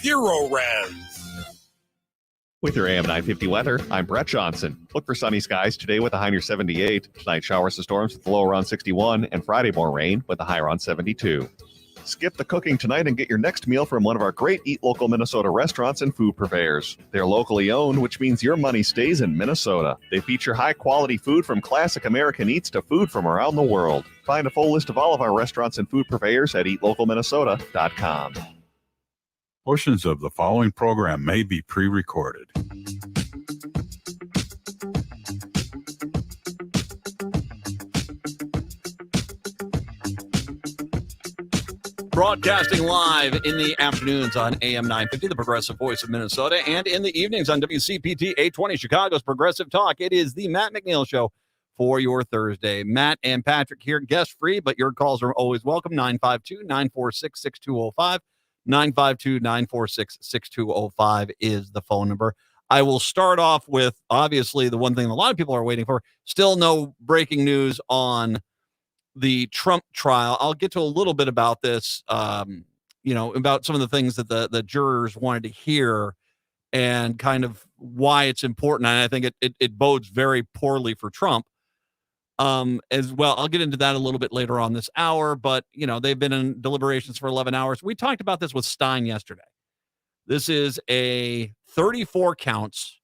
Zero Res. With your AM 950 weather, I'm Brett Johnson. Look for sunny skies today with a high near 78. Tonight, showers and storms with a low around 61. And Friday, more rain with a high around 72. Skip the cooking tonight and get your next meal from one of our great Eat Local Minnesota restaurants and food purveyors. They're locally owned, which means your money stays in Minnesota. They feature high-quality food from classic American eats to food from around the world. Find a full list of all of our restaurants and food purveyors at eatlocalminnesota.com. Portions of the following program may be pre-recorded. Broadcasting live in the afternoons on AM 950, the Progressive Voice of Minnesota, and in the evenings on WCPT 820, Chicago's Progressive Talk. It is the Matt McNeil Show for your Thursday. Matt and Patrick here, guest-free, but your calls are always welcome. 952-946-6205. 952-946-6205 is the phone number. I will start off with, obviously, the one thing a lot of people are waiting for. Still no breaking news on the Trump trial. I'll get to a little bit about this, about some of the things that the jurors wanted to hear and kind of why it's important. And I think it bodes very poorly for Trump. As well, I'll get into that a little bit later on this hour, but they've been in deliberations for 11 hours. We talked about this with Stein yesterday. This is a 34 counts.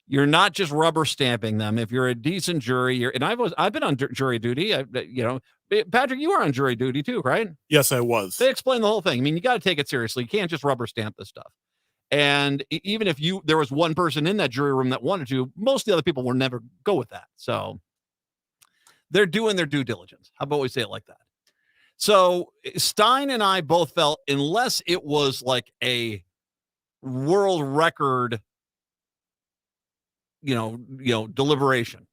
You're not just rubber stamping them. If you're a decent jury, I've been on jury duty. Patrick, you were on jury duty too, right? Yes, I was. They explain the whole thing. I mean, you got to take it seriously. You can't just rubber stamp this stuff. And even if there was one person in that jury room that wanted to, most of the other people will never go with that. So they're doing their due diligence. How about we say it like that? So Stein and I both felt, unless it was like a world record, deliberation,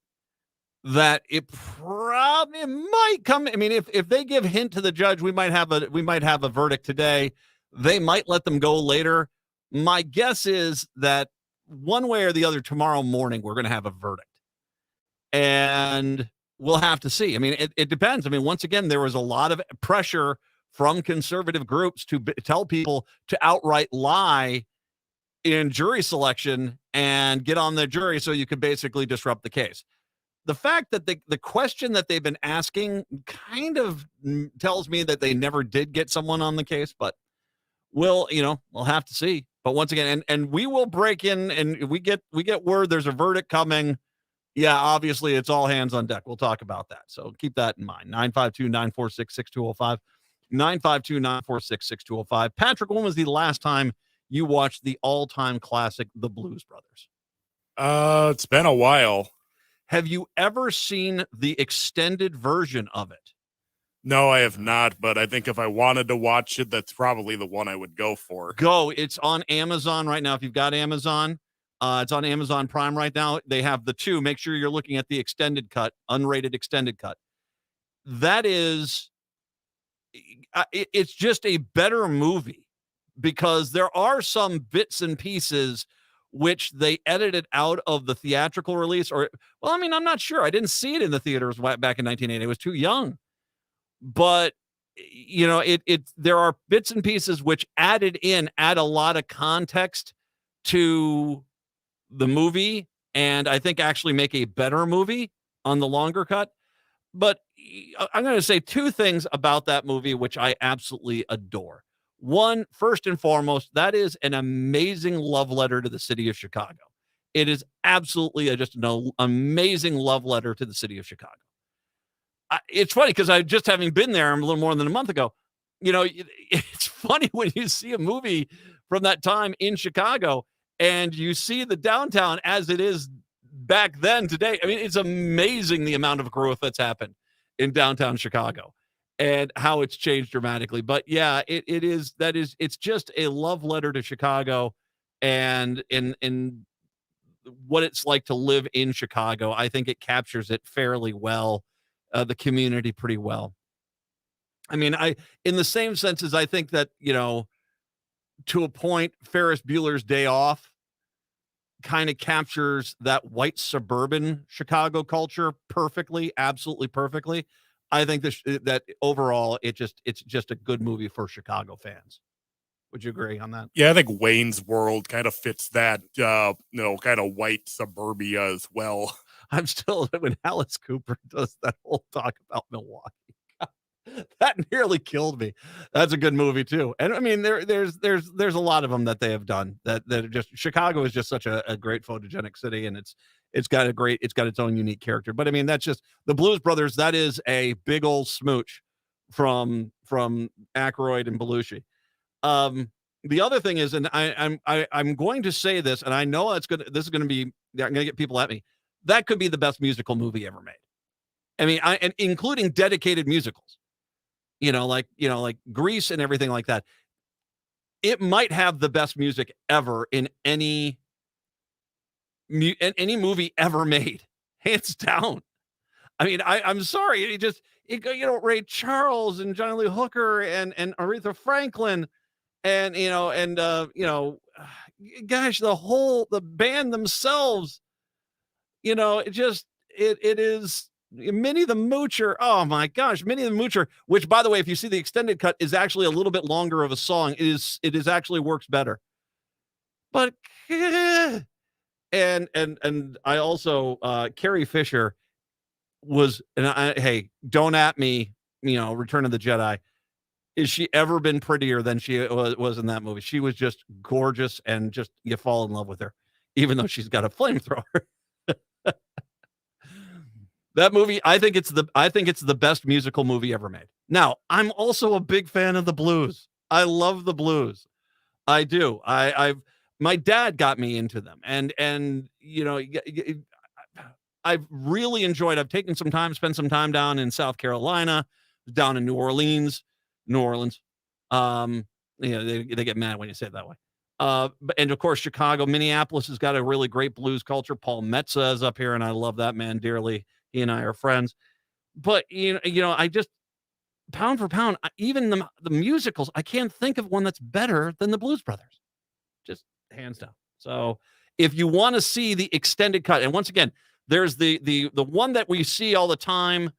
that it probably might come. I mean, if they give hint to the judge, we might have a verdict today. They might let them go later. My guess is that one way or the other tomorrow morning, we're going to have a verdict. And we'll have to see. I mean, it depends. I mean, once again, there was a lot of pressure from conservative groups to tell people to outright lie in jury selection and get on the jury so you could basically disrupt the case. The fact that the question that they've been asking kind of tells me that they never did get someone on the case, but we'll have to see. But once again, and we will break in and we get word there's a verdict coming. Yeah, obviously, it's all hands on deck. We'll talk about that. So keep that in mind. 952-946-6205. 952-946-6205. Patrick, when was the last time you watched the all-time classic, The Blues Brothers? It's been a while. Have you ever seen the extended version of it? No, I have not, but I think if I wanted to watch it, that's probably the one I would go for. It's on Amazon right now. If you've got Amazon, it's on Amazon Prime right now. They have the two. Make sure you're looking at the extended cut, unrated extended cut. That is, it's just a better movie because there are some bits and pieces which they edited out of the theatrical release. I'm not sure. I didn't see it in the theaters back in 1980. I was too young. But, there are bits and pieces which add a lot of context to the movie, and I think actually make a better movie on the longer cut. But I'm going to say two things about that movie, which I absolutely adore. One, first and foremost, that is an amazing love letter to the city of Chicago. It is absolutely just an amazing love letter to the city of Chicago. It's funny because I just having been there a little more than a month ago, it's funny when you see a movie from that time in Chicago and you see the downtown as it is back then today. I mean, it's amazing the amount of growth that's happened in downtown Chicago and how it's changed dramatically. But yeah, it's just a love letter to Chicago and in what it's like to live in Chicago. I think it captures it fairly well, the community pretty well. I mean, in the same sense as I think that, to a point, Ferris Bueller's Day Off kind of captures that white suburban Chicago culture perfectly, absolutely perfectly. I think that overall, it's just a good movie for Chicago fans. Would you agree on that? Yeah, I think Wayne's World kind of fits that, kind of white suburbia as well. I'm still when Alice Cooper does that whole talk about Milwaukee. That nearly killed me. That's a good movie too. And I mean, there's a lot of them that they have done that are just Chicago is just such a great photogenic city, and it's got its own unique character. But I mean, that's just the Blues Brothers. That is a big old smooch from Aykroyd and Belushi. The other thing is, and I'm going to say this, and I know this is gonna be I'm gonna get people at me. That could be the best musical movie ever made. I mean, and including dedicated musicals. Like Grease and everything like that. It might have the best music ever in any movie ever made, hands down. I mean, I'm sorry, Ray Charles and Johnny Lee Hooker and Aretha Franklin and gosh, the band themselves, it is. Minnie the Moocher. Oh my gosh, Minnie the Moocher, which by the way, if you see the extended cut is actually a little bit longer of a song. It is actually works better. But and I also Carrie Fisher was hey, don't at me, Return of the Jedi. Is she ever been prettier than she was in that movie? She was just gorgeous and just you fall in love with her, even though she's got a flamethrower. That movie, I think it's the best musical movie ever made. Now, I'm also a big fan of the blues. I love the blues. I do. My dad got me into them, and I've really enjoyed. I've taken some time, spent some time down in South Carolina, down in New Orleans. They get mad when you say it that way. And of course, Chicago, Minneapolis has got a really great blues culture. Paul Metza is up here, and I love that man dearly. He and I are friends. But I just pound for pound, even the musicals, I can't think of one that's better than the Blues Brothers, just hands down. So if you want to see the extended cut, and once again, there's the one that we see all the time,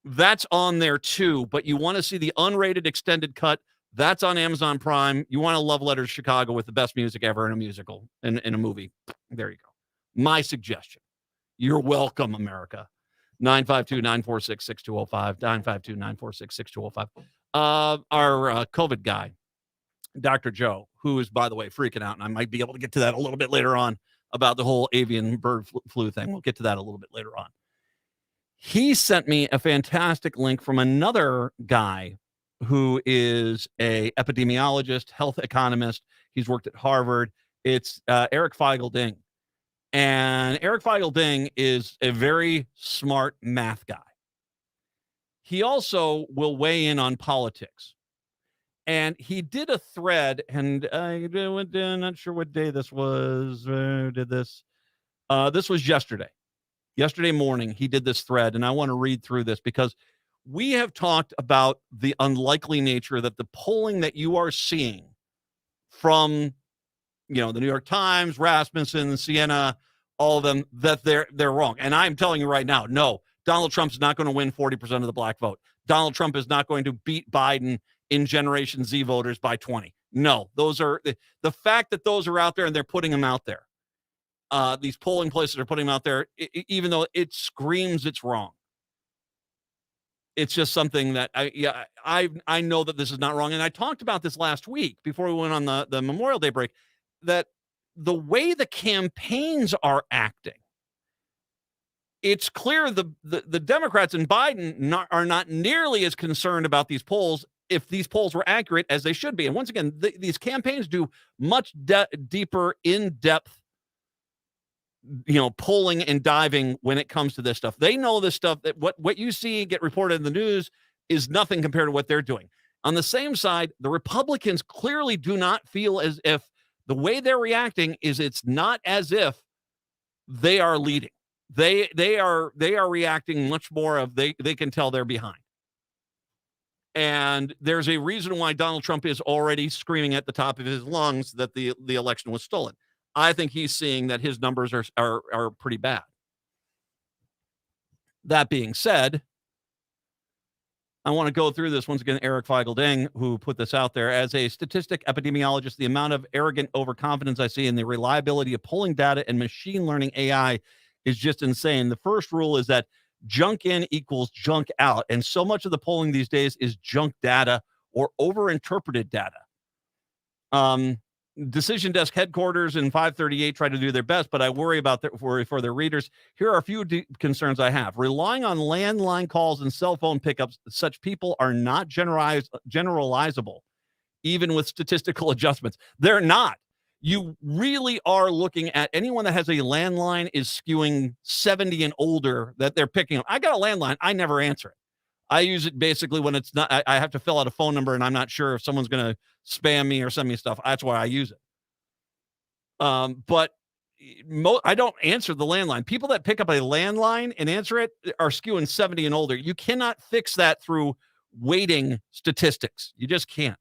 that's on there too. But you want to see the unrated extended cut, that's on Amazon Prime. You want a love letter to Chicago with the best music ever in a musical, in a movie. There you go. My suggestion. You're welcome, America. 952-946-6205. 952-946-6205. Our COVID guy, Dr. Joe, who is, by the way, freaking out, and I might be able to get to that a little bit later on about the whole avian bird flu thing. We'll get to that a little bit later on. He sent me a fantastic link from another guy who is a epidemiologist, health economist. He's worked at Harvard. It's Eric Feigl-Ding. And Eric Feigl-Ding is a very smart math guy. He also will weigh in on politics. And he did a thread, and I went down, not sure what day this was. Did this? This was yesterday. Yesterday morning, he did this thread, and I want to read through this because we have talked about the unlikely nature that the polling that you are seeing from the New York Times, Rasmussen, Siena, all of them, that they're wrong. And I'm telling you right now, no, Donald Trump's not going to win 40% of the black vote. Donald Trump is not going to beat Biden in Generation Z voters by 20. No, those are the fact that those are out there and they're putting them out there. These polling places are putting them out there, even though it screams it's wrong. It's just something that I know that this is not wrong. And I talked about this last week before we went on the Memorial Day break, that the way the campaigns are acting, it's clear the Democrats and Biden are not nearly as concerned about these polls, if these polls were accurate, as they should be. And once again, these campaigns do much deeper, in-depth, polling and diving when it comes to this stuff. They know this stuff, that what you see get reported in the news is nothing compared to what they're doing. On the same side, the Republicans clearly do not feel as if the way they're reacting is, it's not as if they are leading. They are reacting much more of they can tell they're behind. And there's a reason why Donald Trump is already screaming at the top of his lungs that the election was stolen. I think he's seeing that his numbers are pretty bad. That being said, I want to go through this once again. Eric Feigelding, who put this out there, as a statistic epidemiologist, the amount of arrogant overconfidence I see in the reliability of polling data and machine learning AI is just insane. The first rule is that junk in equals junk out. And so much of the polling these days is junk data or overinterpreted data. Decision Desk headquarters and 538 try to do their best, but I worry about for their readers. Here are a few concerns I have. Relying on landline calls and cell phone pickups, such people are not generalizable, even with statistical adjustments. They're not. You really are looking at anyone that has a landline is skewing 70 and older that they're picking up. I got a landline. I never answer it. I use it basically when it's not, I have to fill out a phone number and I'm not sure if someone's going to spam me or send me stuff. That's why I use it. But I don't answer the landline. People that pick up a landline and answer it are skewing 70 and older. You cannot fix that through weighting statistics. You just can't.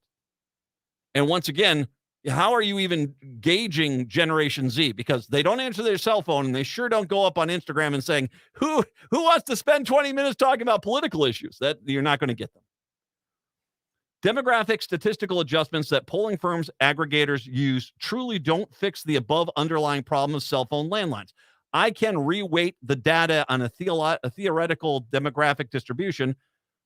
And once again, how are you even gauging Generation Z? Because they don't answer their cell phone and they sure don't go up on Instagram and saying, who wants to spend 20 minutes talking about political issues? That you're not going to get them. Demographic statistical adjustments that polling firms aggregators use truly don't fix the above underlying problem of cell phone landlines. I can reweight the data on a theoretical demographic distribution,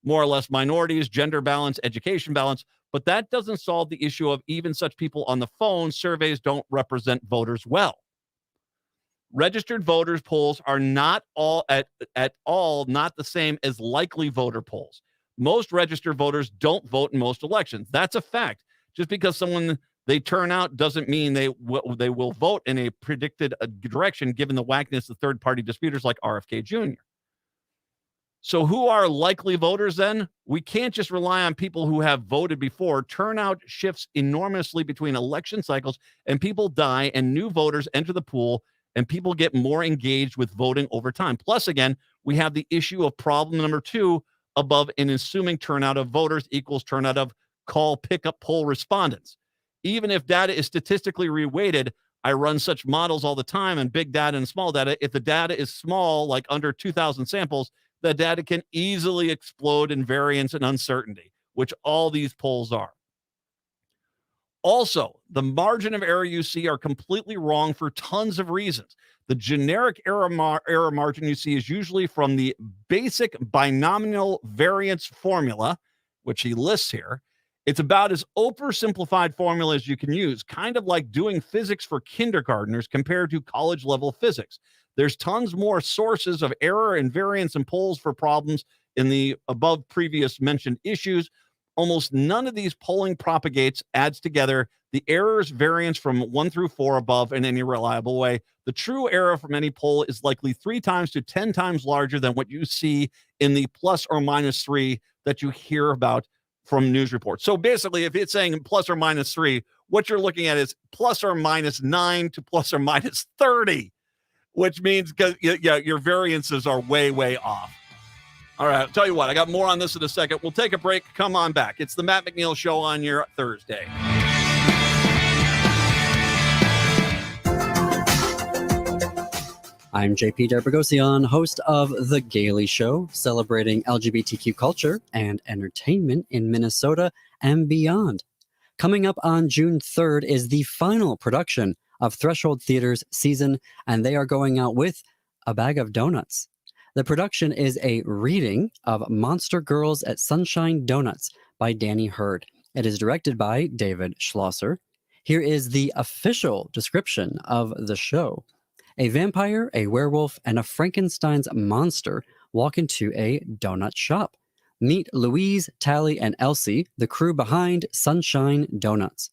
more or less minorities, gender balance, education balance, but that doesn't solve the issue of even such people on the phone. Surveys don't represent voters well. Registered voters polls are not all at all not the same as likely voter polls. Most registered voters don't vote in most elections. That's a fact. Just because someone they turn out doesn't mean they will vote in a predicted direction, given the wackiness of third-party disputers like RFK Jr. So who are likely voters then? We can't just rely on people who have voted before. Turnout shifts enormously between election cycles, and people die, and new voters enter the pool, and people get more engaged with voting over time. Plus, again, we have the issue of problem number 2 above in assuming turnout of voters equals turnout of call pickup poll respondents. Even if data is statistically reweighted, I run such models all the time and big data and small data. If the data is small, like under 2,000 samples, the data can easily explode in variance and uncertainty, which all these polls are. Also, the margin of error you see are completely wrong for tons of reasons. The generic error margin you see is usually from the basic binomial variance formula, which he lists here. It's about as oversimplified formula as you can use, kind of like doing physics for kindergartners compared to college-level physics. There's tons more sources of error and variance and polls for problems in the above previous mentioned issues. Almost none of these polling propagates, adds together the errors variance from 1 through 4 above in any reliable way. The true error from any poll is likely 3 times to 10 times larger than what you see in the plus or minus 3 that you hear about from news reports. So basically, if it's saying plus or minus 3, what you're looking at is plus or minus 9 to plus or minus 30, which means your variances are way, way off. All right, I'll tell you what, I got more on this in a second. We'll take a break. Come on back. It's the Matt McNeil Show on your Thursday. I'm JP Derbogosian, host of The Gaily Show, celebrating LGBTQ culture and entertainment in Minnesota and beyond. Coming up on June 3rd is the final production of Threshold Theater's season, and they are going out with A Bag of Donuts. The production is a reading of Monster Girls at Sunshine Donuts by Danny Hurd. It is directed by David Schlosser. Here is the official description of the show. A vampire, a werewolf, and a Frankenstein's monster walk into a donut shop. Meet Louise, Tally, and Elsie, the crew behind Sunshine Donuts.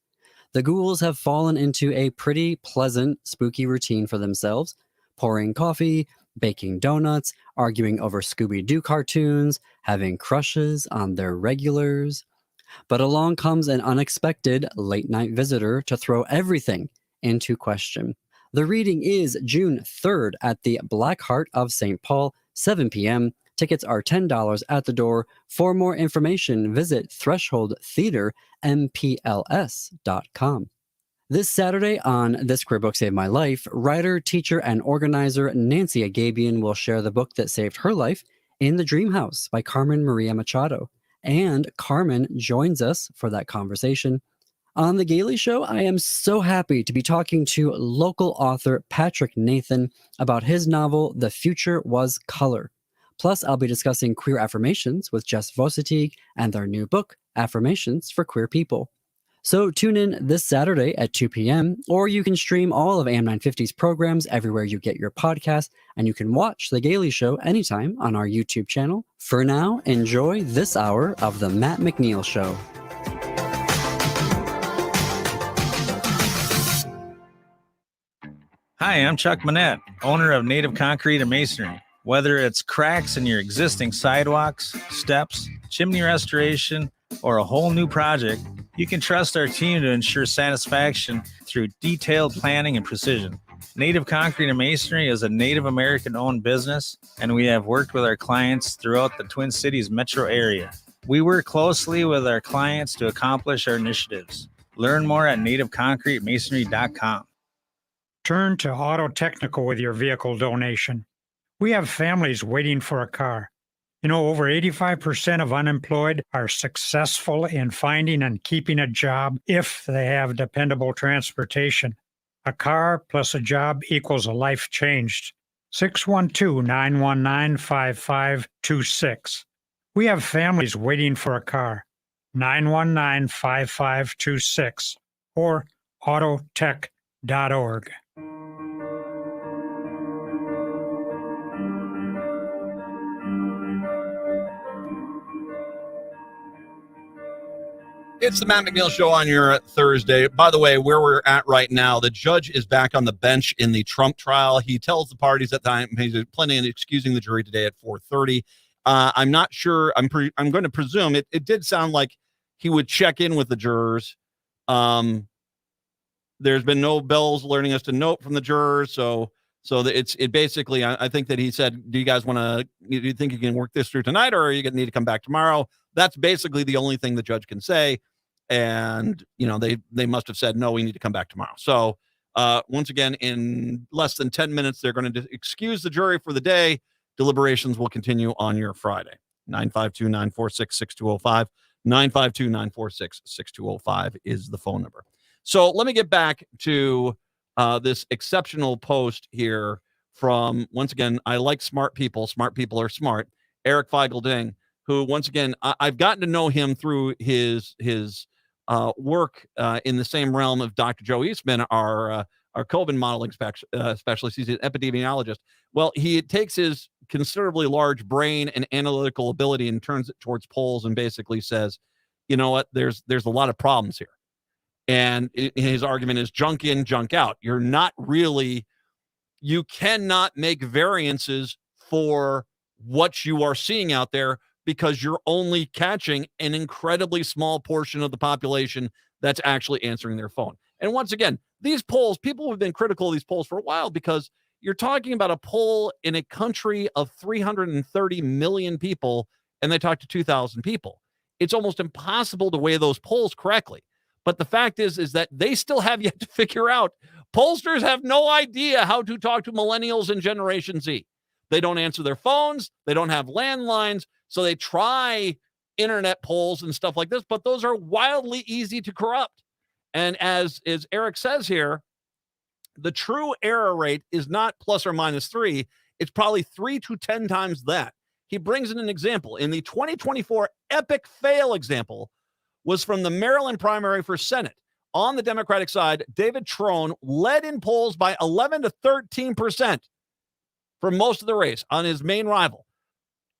The ghouls have fallen into a pretty pleasant, spooky routine for themselves, pouring coffee, baking donuts, arguing over Scooby-Doo cartoons, having crushes on their regulars. But along comes an unexpected late-night visitor to throw everything into question. The reading is June 3rd at the Black Heart of St. Paul, 7 p.m. Tickets are $10 at the door. For more information, visit thresholdtheatermpls.com. This Saturday on This Queer Book Saved My Life, writer, teacher, and organizer Nancy Agabian will share the book that saved her life, In the Dream House by Carmen Maria Machado. and Carmen joins us for that conversation. On The Gailey Show, I am so happy to be talking to local author Patrick Nathan about his novel, The Future Was Color. Plus, I'll be discussing queer affirmations with Jess Vosatig and their new book, Affirmations for Queer People. So tune in this Saturday at 2 p.m., or you can stream all of AM 950's programs everywhere you get your podcasts, and you can watch The Gailey Show anytime on our YouTube channel. For now, enjoy this hour of The Matt McNeil Show. Hi, I'm Chuck Manette, owner of Native Concrete and Masonry. Whether it's cracks in your existing sidewalks, steps, chimney restoration, or a whole new project, you can trust our team to ensure satisfaction through detailed planning and precision. Native Concrete and Masonry is a Native American-owned business, and we have worked with our clients throughout the Twin Cities metro area. We work closely with our clients to accomplish our initiatives. Learn more at nativeconcretemasonry.com. Turn to Auto Technical with your vehicle donation. We have families waiting for a car. You know, over 85% of unemployed are successful in finding and keeping a job if they have dependable transportation. A car plus a job equals a life changed. 612-919-5526. We have families waiting for a car. 919-5526 or autotech.org. It's the Matt McNeil Show on your Thursday. By the way, where we're at right now, the judge is back on the bench in the Trump trial. He tells the parties at the time he's planning on excusing the jury today at 4:30. I'm not sure. I'm going to presume it did sound like he would check in with the jurors. There's been no bells alerting us to note from the jurors, so it basically. I think that he said, "Do you guys want to? Do you think you can work this through tonight, or are you going to need to come back tomorrow?" That's basically the only thing the judge can say. And, they must have said, no, we need to come back tomorrow. So once again, in less than 10 minutes, they're going to excuse the jury for the day. Deliberations will continue on your Friday. 952-946-6205. 952-946-6205 is the phone number. So let me get back to this exceptional post here from, once again, I like smart people. Smart people are smart. Eric Feigl-Ding, who, once again, I've gotten to know him through his work in the same realm of Dr. Joe Eastman, our COVID modeling specialist. He's an epidemiologist. Well, he takes his considerably large brain and analytical ability and turns it towards polls and basically says, you know what, there's a lot of problems here. And his argument is junk in, junk out. You cannot make variances for what you are seeing out there, because you're only catching an incredibly small portion of the population that's actually answering their phone. And once again, these polls, people have been critical of these polls for a while, because you're talking about a poll in a country of 330 million people, and they talk to 2,000 people. It's almost impossible to weigh those polls correctly. But the fact is that they still have yet to figure out. Pollsters have no idea how to talk to millennials and Generation Z. They don't answer their phones. They don't have landlines. So they try internet polls and stuff like this, but those are wildly easy to corrupt. And as Eric says here, the true error rate is not plus or minus 3. It's probably 3 to 10 times that. He brings in an example. In the 2024 epic fail example was from the Maryland primary for Senate. On the Democratic side, David Trone led in polls by 11 to 13% for most of the race on his main rival.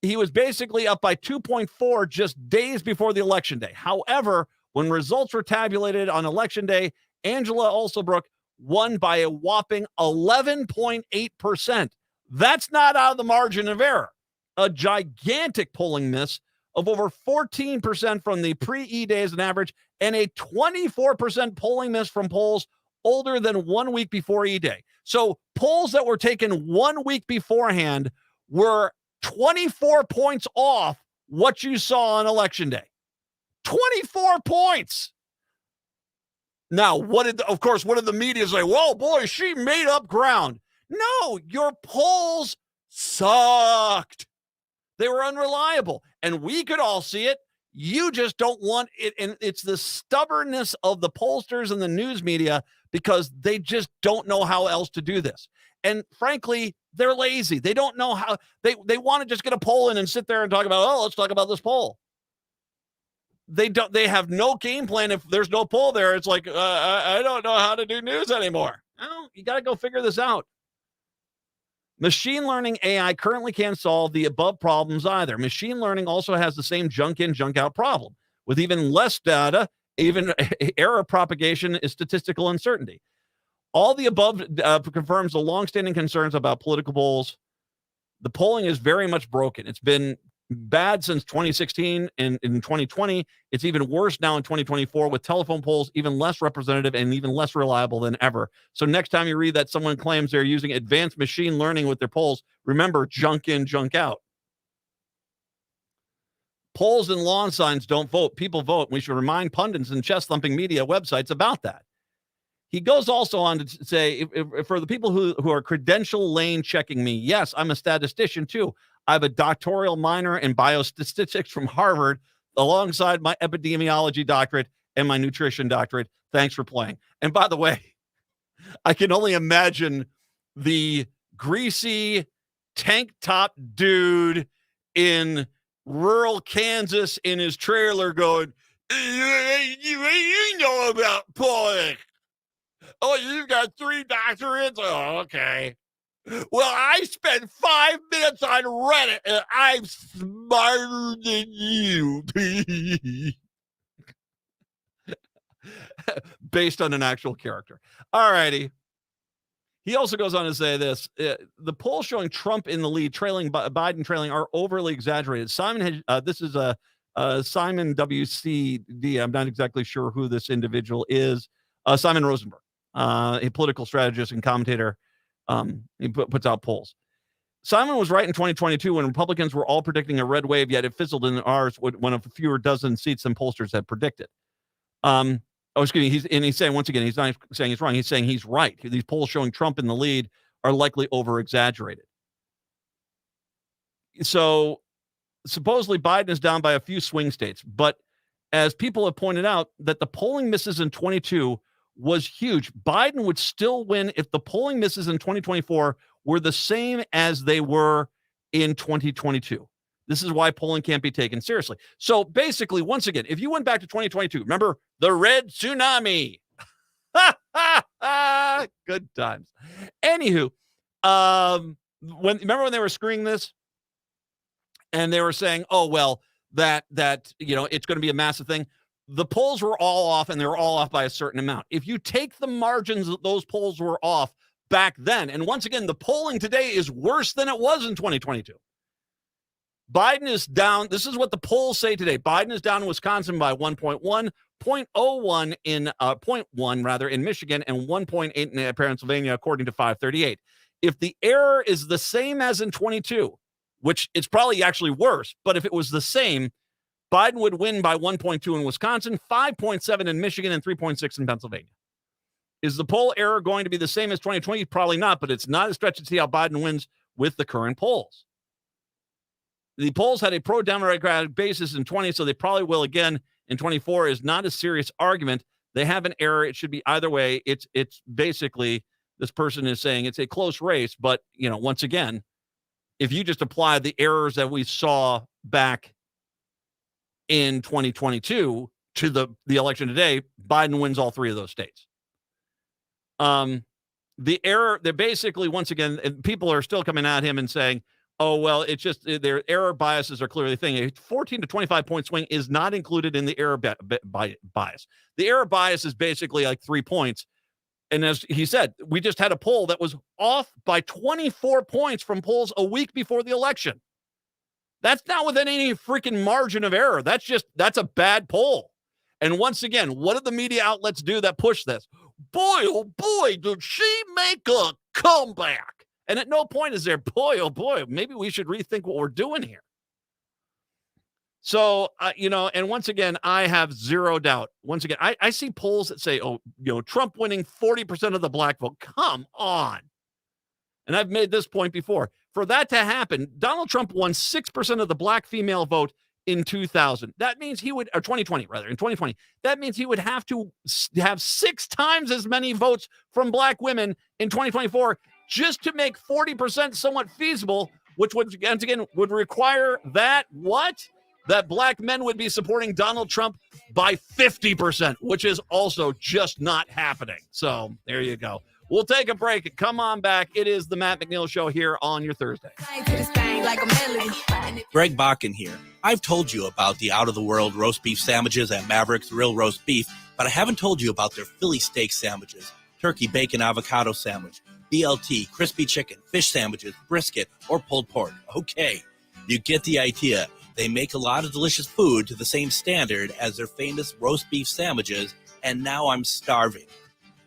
He was basically up by 2.4 just days before the election day. However, when results were tabulated on election day, Angela Alsobrook won by a whopping 11.8%. That's not out of the margin of error. A gigantic polling miss of over 14% from the pre-E days on average, and a 24% polling miss from polls older than 1 week before E-Day. So polls that were taken 1 week beforehand were 24 points off what you saw on election day. 24 points. Now, what did the media say? Whoa, boy, she made up ground. No, your polls sucked. They were unreliable. And we could all see it. You just don't want it. And it's the stubbornness of the pollsters and the news media because they just don't know how else to do this. And frankly, they're lazy. They don't know how they want to just get a poll in and sit there and talk about, oh, let's talk about this poll. They have no game plan. If there's no poll there, it's like, I don't know how to do news anymore. Oh, you got to go figure this out. Machine learning AI currently can't solve the above problems either. Machine learning also has the same junk in, junk out problem. With even less data, even error propagation is statistical uncertainty. All the above confirms the longstanding concerns about political polls. The polling is very much broken. It's been bad since 2016 and in 2020. It's even worse now in 2024 with telephone polls even less representative and even less reliable than ever. So next time you read that someone claims they're using advanced machine learning with their polls, remember, junk in, junk out. Polls and lawn signs don't vote. People vote. We should remind pundits and chest-thumping media websites about that. He goes also on to say, if for the people who are credential lane checking me, yes, I'm a statistician too. I have a doctoral minor in biostatistics from Harvard alongside my epidemiology doctorate and my nutrition doctorate. Thanks for playing. And by the way, I can only imagine the greasy tank top dude in rural Kansas in his trailer going, you know about polling. Oh, you've got 3 doctorates? Oh, okay. Well, I spent 5 minutes on Reddit, and I'm smarter than you. Based on an actual character. All righty. He also goes on to say this. The poll showing Trump in the lead, Biden trailing, are overly exaggerated. This is Simon WCD. I'm not exactly sure who this individual is. Simon Rosenberg, a political strategist and commentator. He puts out polls. Simon was right in 2022 when Republicans were all predicting a red wave, yet it fizzled in ours with one of fewer dozen seats than pollsters had predicted. Excuse me. He's saying, once again, he's not saying he's wrong. He's saying he's right. These polls showing Trump in the lead are likely over exaggerated. So supposedly Biden is down by a few swing states, but as people have pointed out, that the polling misses in 22 was huge. Biden would still win if the polling misses in 2024 were the same as they were in 2022. This is why polling can't be taken seriously. So basically, once again, if you went back to 2022, remember the red tsunami. Good times. Anywho, remember when they were screening this and they were saying, oh, well, that it's going to be a massive thing. The polls were all off, and they were all off by a certain amount. If you take the margins that those polls were off back then, and once again, the polling today is worse than it was in 2022. Biden is down. This is what the polls say today. Biden is down in Wisconsin by 1.1, 0.01 in 0.1 rather in Michigan, and 1.8 in Pennsylvania, according to 538. If the error is the same as in 22, which it's probably actually worse, but if it was the same, Biden would win by 1.2 in Wisconsin, 5.7 in Michigan, and 3.6 in Pennsylvania. Is the poll error going to be the same as 2020? Probably not, but it's not a stretch to see how Biden wins with the current polls. The polls had a pro-Democratic basis in 20, so they probably will again in 24. Is not a serious argument. They have an error. It should be either way. It's basically, this person is saying it's a close race, but once again, if you just apply the errors that we saw back in 2022 to the election today, Biden wins all 3 of those states. The error, they're basically, once again, people are still coming at him and saying, oh, well, it's just their error biases are clearly a thing. A 14 to 25 point swing is not included in the error bias. The error bias is basically like 3 points. And as he said, we just had a poll that was off by 24 points from polls a week before the election. That's not within any freaking margin of error. That's a bad poll. And once again, what did the media outlets do that push this? Boy, oh boy, did she make a comeback. And at no point is there, boy, oh boy, maybe we should rethink what we're doing here. So, and once again, I have zero doubt. Once again, I see polls that say, Trump winning 40% of the black vote. Come on. And I've made this point before. For that to happen, Donald Trump won 6% of the black female vote in 2000. That means he would, or 2020 rather, in 2020. That means he would have to have 6 times as many votes from black women in 2024 just to make 40% somewhat feasible, which would, once again, would require that what? That black men would be supporting Donald Trump by 50%, which is also just not happening. So there you go. We'll take a break. Come on back. It is the Matt McNeil Show here on your Thursday. Greg Bakken here. I've told you about the out-of-the-world roast beef sandwiches at Maverick's Real Roast Beef, but I haven't told you about their Philly steak sandwiches, turkey bacon avocado sandwich, BLT, crispy chicken, fish sandwiches, brisket, or pulled pork. Okay, you get the idea. They make a lot of delicious food to the same standard as their famous roast beef sandwiches, and now I'm starving.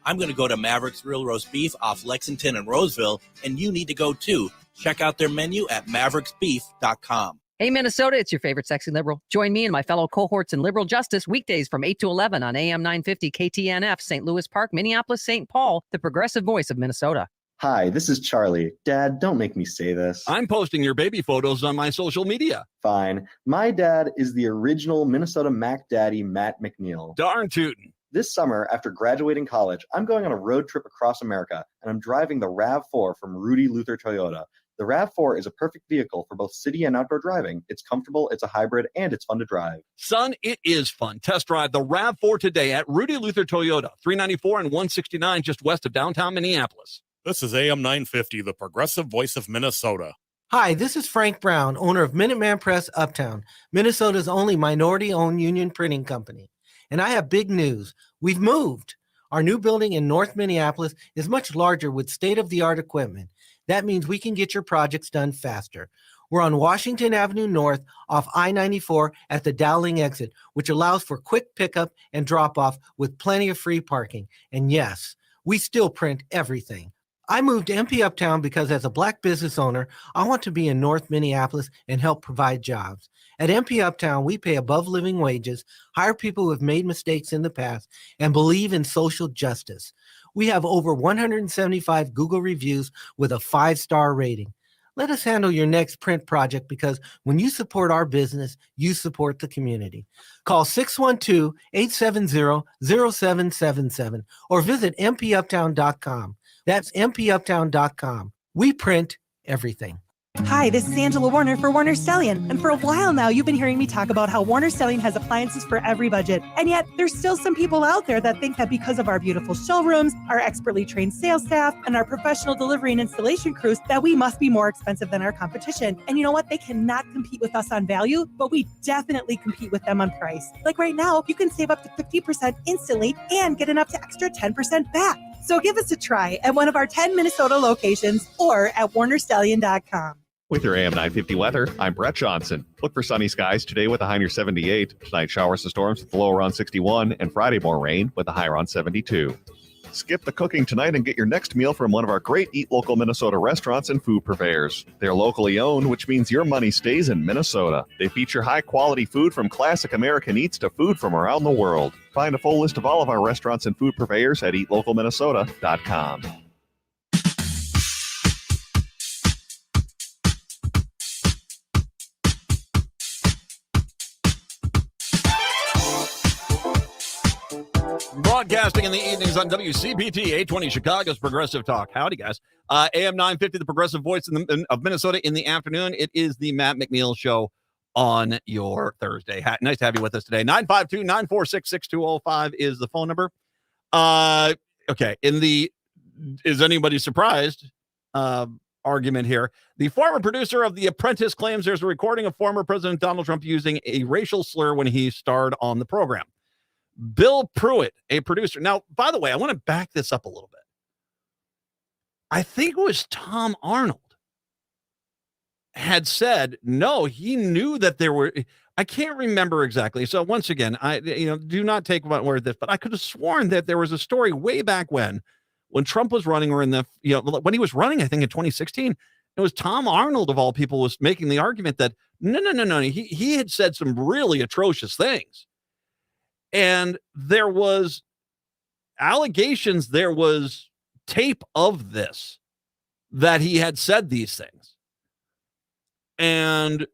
I'm going to go to Maverick's Real Roast Beef off Lexington and Roseville, and you need to go too. Check out their menu at mavericksbeef.com. Hey, Minnesota, it's your favorite sexy liberal. Join me and my fellow cohorts in liberal justice weekdays from 8 to 11 on AM 950 KTNF, St. Louis Park, Minneapolis, St. Paul, the progressive voice of Minnesota. Hi, this is Charlie. Dad, don't make me say this. I'm posting your baby photos on my social media. Fine. My dad is the original Minnesota Mac Daddy, Matt McNeil. Darn tootin'. This summer, after graduating college, I'm going on a road trip across America, and I'm driving the RAV4 from Rudy Luther Toyota. The RAV4 is a perfect vehicle for both city and outdoor driving. It's comfortable, it's a hybrid, and it's fun to drive. Son, it is fun. Test drive the RAV4 today at Rudy Luther Toyota, 394 and 169 just west of downtown Minneapolis. This is AM 950, the progressive voice of Minnesota. Hi, this is Frank Brown, owner of Minuteman Press Uptown, Minnesota's only minority-owned union printing company. And I have big news. We've moved. Our new building in North Minneapolis is much larger with state-of-the-art equipment. That means we can get your projects done faster. We're on Washington Avenue North off I-94 at the Dowling exit, which allows for quick pickup and drop-off with plenty of free parking. And yes, we still print everything. I moved to MP Uptown because as a black business owner, I want to be in North Minneapolis and help provide jobs. At MP Uptown, we pay above living wages, hire people who have made mistakes in the past, and believe in social justice. We have over 175 Google reviews with a 5-star rating. Let us handle your next print project because when you support our business, you support the community. Call 612-870-0777 or visit mpuptown.com. That's mpuptown.com. We print everything. Hi, this is Angela Warner for Warner Stellian. And for a while now, you've been hearing me talk about how Warner Stellian has appliances for every budget. And yet, there's still some people out there that think that because of our beautiful showrooms, our expertly trained sales staff, and our professional delivery and installation crews, that we must be more expensive than our competition. And you know what? They cannot compete with us on value, but we definitely compete with them on price. Like right now, you can save up to 50% instantly and get an up to extra 10% back. So give us a try at one of our 10 Minnesota locations or at warnerstellian.com. With your AM 950 weather, I'm Brett Johnson. Look for sunny skies today with a high near 78. Tonight, showers and storms with a low around 61. And Friday, more rain with a high around 72. Skip the cooking tonight and get your next meal from one of our great Eat Local Minnesota restaurants and food purveyors. They're locally owned, which means your money stays in Minnesota. They feature high-quality food from classic American eats to food from around the world. Find a full list of all of our restaurants and food purveyors at eatlocalminnesota.com. Broadcasting in the evenings on WCPT 820 Chicago's Progressive Talk. Howdy, guys. AM 950, the progressive voice of Minnesota in the afternoon. It is the Matt McNeil Show on your Thursday. Nice to have you with us today. 952-946-6205 is the phone number. Okay, is anybody surprised argument here? The former producer of The Apprentice claims there's a recording of former President Donald Trump using a racial slur when he starred on the program. Bill Pruitt, a producer. Now, by the way, I want to back this up a little bit. I think it was Tom Arnold had said, no, he knew that there were, I can't remember exactly. So once again, do not take my word this, but I could have sworn that there was a story way back when Trump was running, or when he was running, I think in 2016, it was Tom Arnold of all people was making the argument that no. He had said some really atrocious things. And there was allegations, there was tape of this, that he had said these things. And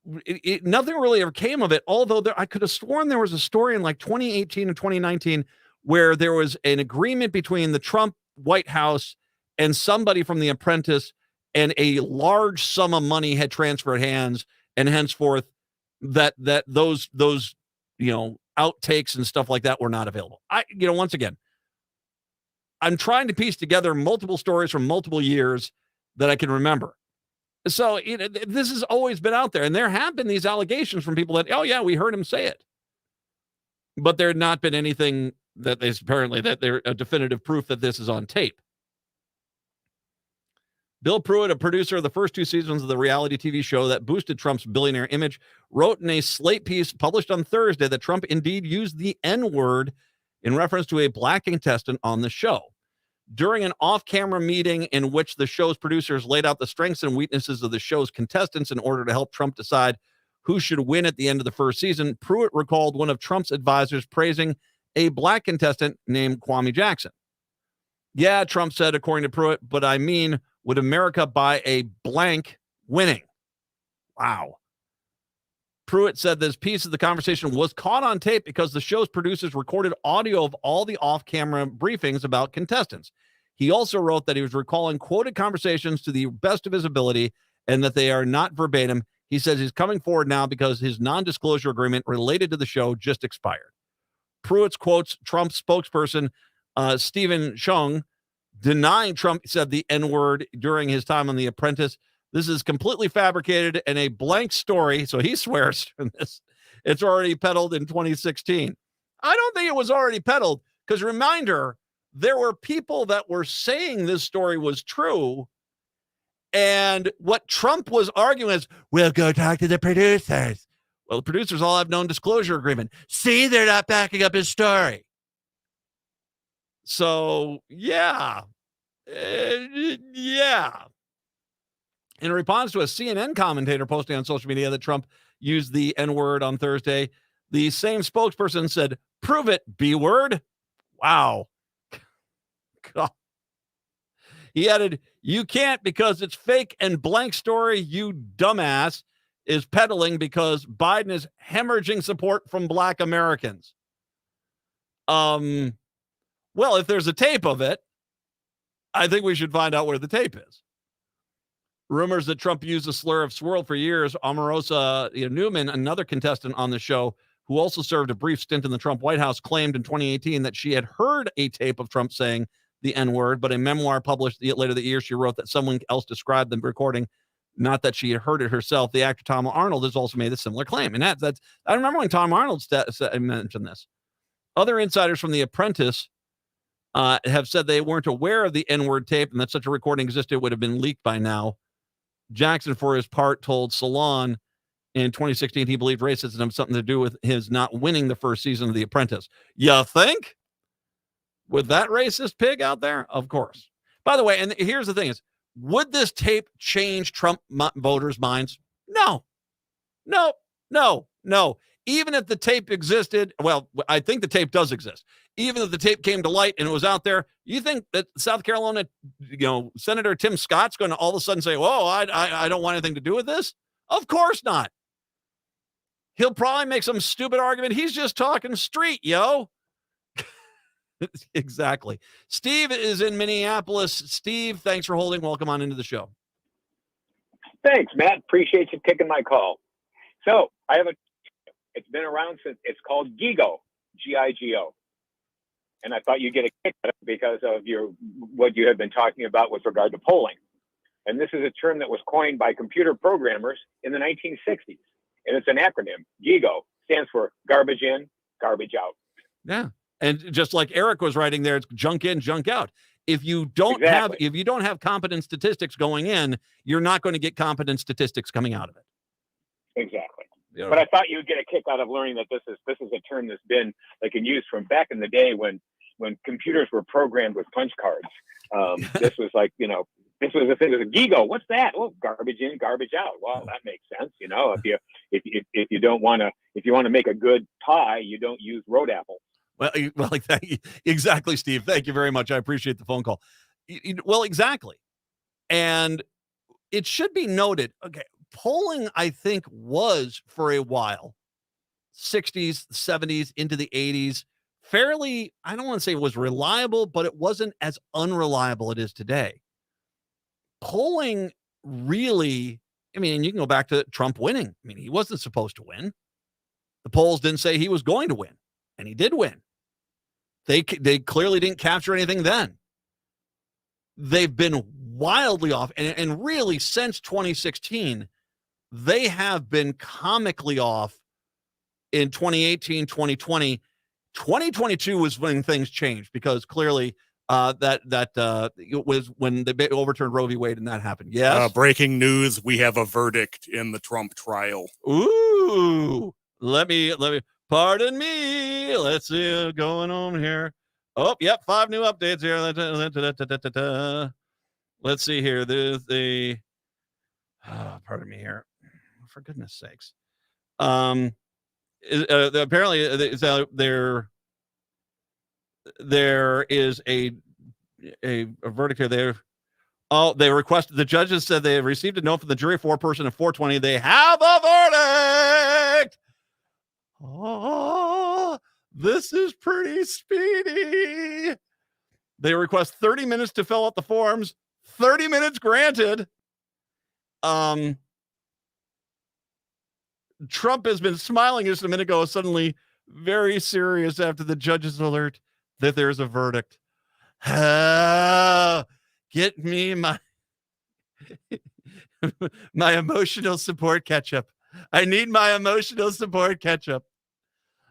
nothing really ever came of it. Although I could have sworn there was a story in like 2018 and 2019 where there was an agreement between the Trump White House and somebody from The Apprentice, and a large sum of money had transferred hands, and henceforth that those outtakes and stuff like that were not available. Once again, I'm trying to piece together multiple stories from multiple years that I can remember. So this has always been out there, and there have been these allegations from people that, oh yeah, we heard him say it, but there had not been anything that is apparently that they're a definitive proof that this is on tape. Bill Pruitt, a producer of the first 2 seasons of the reality TV show that boosted Trump's billionaire image, wrote in a Slate piece published on Thursday that Trump indeed used the N-word in reference to a black contestant on the show. During an off-camera meeting in which the show's producers laid out the strengths and weaknesses of the show's contestants in order to help Trump decide who should win at the end of the first season, Pruitt recalled one of Trump's advisors praising a black contestant named Kwame Jackson. Yeah, Trump said, according to Pruitt, but I mean, would America buy a blank winning? Wow. Pruitt said this piece of the conversation was caught on tape because the show's producers recorded audio of all the off-camera briefings about contestants. He also wrote that he was recalling quoted conversations to the best of his ability and that they are not verbatim. He says he's coming forward now because his non-disclosure agreement related to the show just expired. Pruitt quotes Trump spokesperson Stephen Chung, denying Trump said the N-word during his time on The Apprentice. This is completely fabricated and a blank story. So he swears from this. It's already peddled in 2016. I don't think it was already peddled because, reminder, there were people that were saying this story was true. And what Trump was arguing is, we'll go talk to the producers. Well, the producers all have non-disclosure agreement. See, they're not backing up his story. So, yeah. Yeah. In response to a CNN commentator posting on social media that Trump used the N-word on Thursday, the same spokesperson said, prove it, B-word. Wow. God. He added, you can't because it's fake and blank story, you dumbass, is peddling because Biden is hemorrhaging support from black Americans. Well, if there's a tape of it, I think we should find out where the tape is. Rumors that Trump used the slur of swirl for years. Omarosa Newman, another contestant on the show, who also served a brief stint in the Trump White House, claimed in 2018 that she had heard a tape of Trump saying the N-word, but a memoir published later that year, she wrote that someone else described the recording, not that she had heard it herself. The actor Tom Arnold has also made a similar claim. And that's I remember when Tom Arnold mentioned this. Other insiders from The Apprentice have said they weren't aware of the N-word tape and that such a recording existed would have been leaked by now. Jackson, for his part, told Salon in 2016 he believed racism had something to do with his not winning the first season of The Apprentice. You think? With that racist pig out there? Of course. By the way, and here's the thing is, would this tape change Trump voters' minds? No. No, no, no. Even if the tape existed, well, I think the tape does exist. Even if the tape came to light and it was out there, you think that South Carolina, Senator Tim Scott's going to all of a sudden say, "Whoa, I don't want anything to do with this"? Of course not. He'll probably make some stupid argument. He's just talking street, yo. Exactly. Steve is in Minneapolis. Steve, thanks for holding. Welcome on into the show. Thanks, Matt. Appreciate you taking my call. So I have it's been around since, it's called GIGO, G-I-G-O. And I thought you'd get a kick out of it because of what you had been talking about with regard to polling. And this is a term that was coined by computer programmers in the 1960s. And it's an acronym. GIGO stands for garbage in, garbage out. Yeah. And just like Eric was writing there, it's junk in, junk out. If you don't have competent statistics going in, you're not going to get competent statistics coming out of it. Exactly. But I thought you'd get a kick out of learning that this is a term that's been like in use from back in the day when computers were programmed with punch cards. This was like, this was a thing. It was a GIGO. What's that? Well, garbage in, garbage out. Well, that makes sense. If you want to make a good pie, you don't use road apples. Well, exactly, Steve. Thank you very much. I appreciate the phone call. Well, exactly. And it should be noted, okay, polling, I think, was for a while, 60s, 70s, into the 80s, fairly, I don't want to say it was reliable, but it wasn't as unreliable it is today. Polling really, I mean, you can go back to Trump winning. I mean, he wasn't supposed to win. The polls didn't say he was going to win, and he did win. They clearly didn't capture anything then. They've been wildly off, and really since 2016, they have been comically off in 2018, 2020. 2022 was when things changed, because clearly it was when they overturned Roe v. Wade, and that happened. Yes. Breaking news: we have a verdict in the Trump trial. Ooh, let me. Pardon me. Let's see what's going on here. Oh, yep, 5 new updates here. Let's see here. There's the. Pardon me here. For goodness sakes. Apparently there is a verdict here. They requested, the judges said they have received a note from the jury, 4-person and 420. They have a verdict. Oh, this is pretty speedy. They request 30 minutes to fill out the forms. 30 minutes granted. Trump has been smiling just a minute ago, suddenly very serious after the judge's alert that there's a verdict. Get me my emotional support ketchup. I need my emotional support ketchup.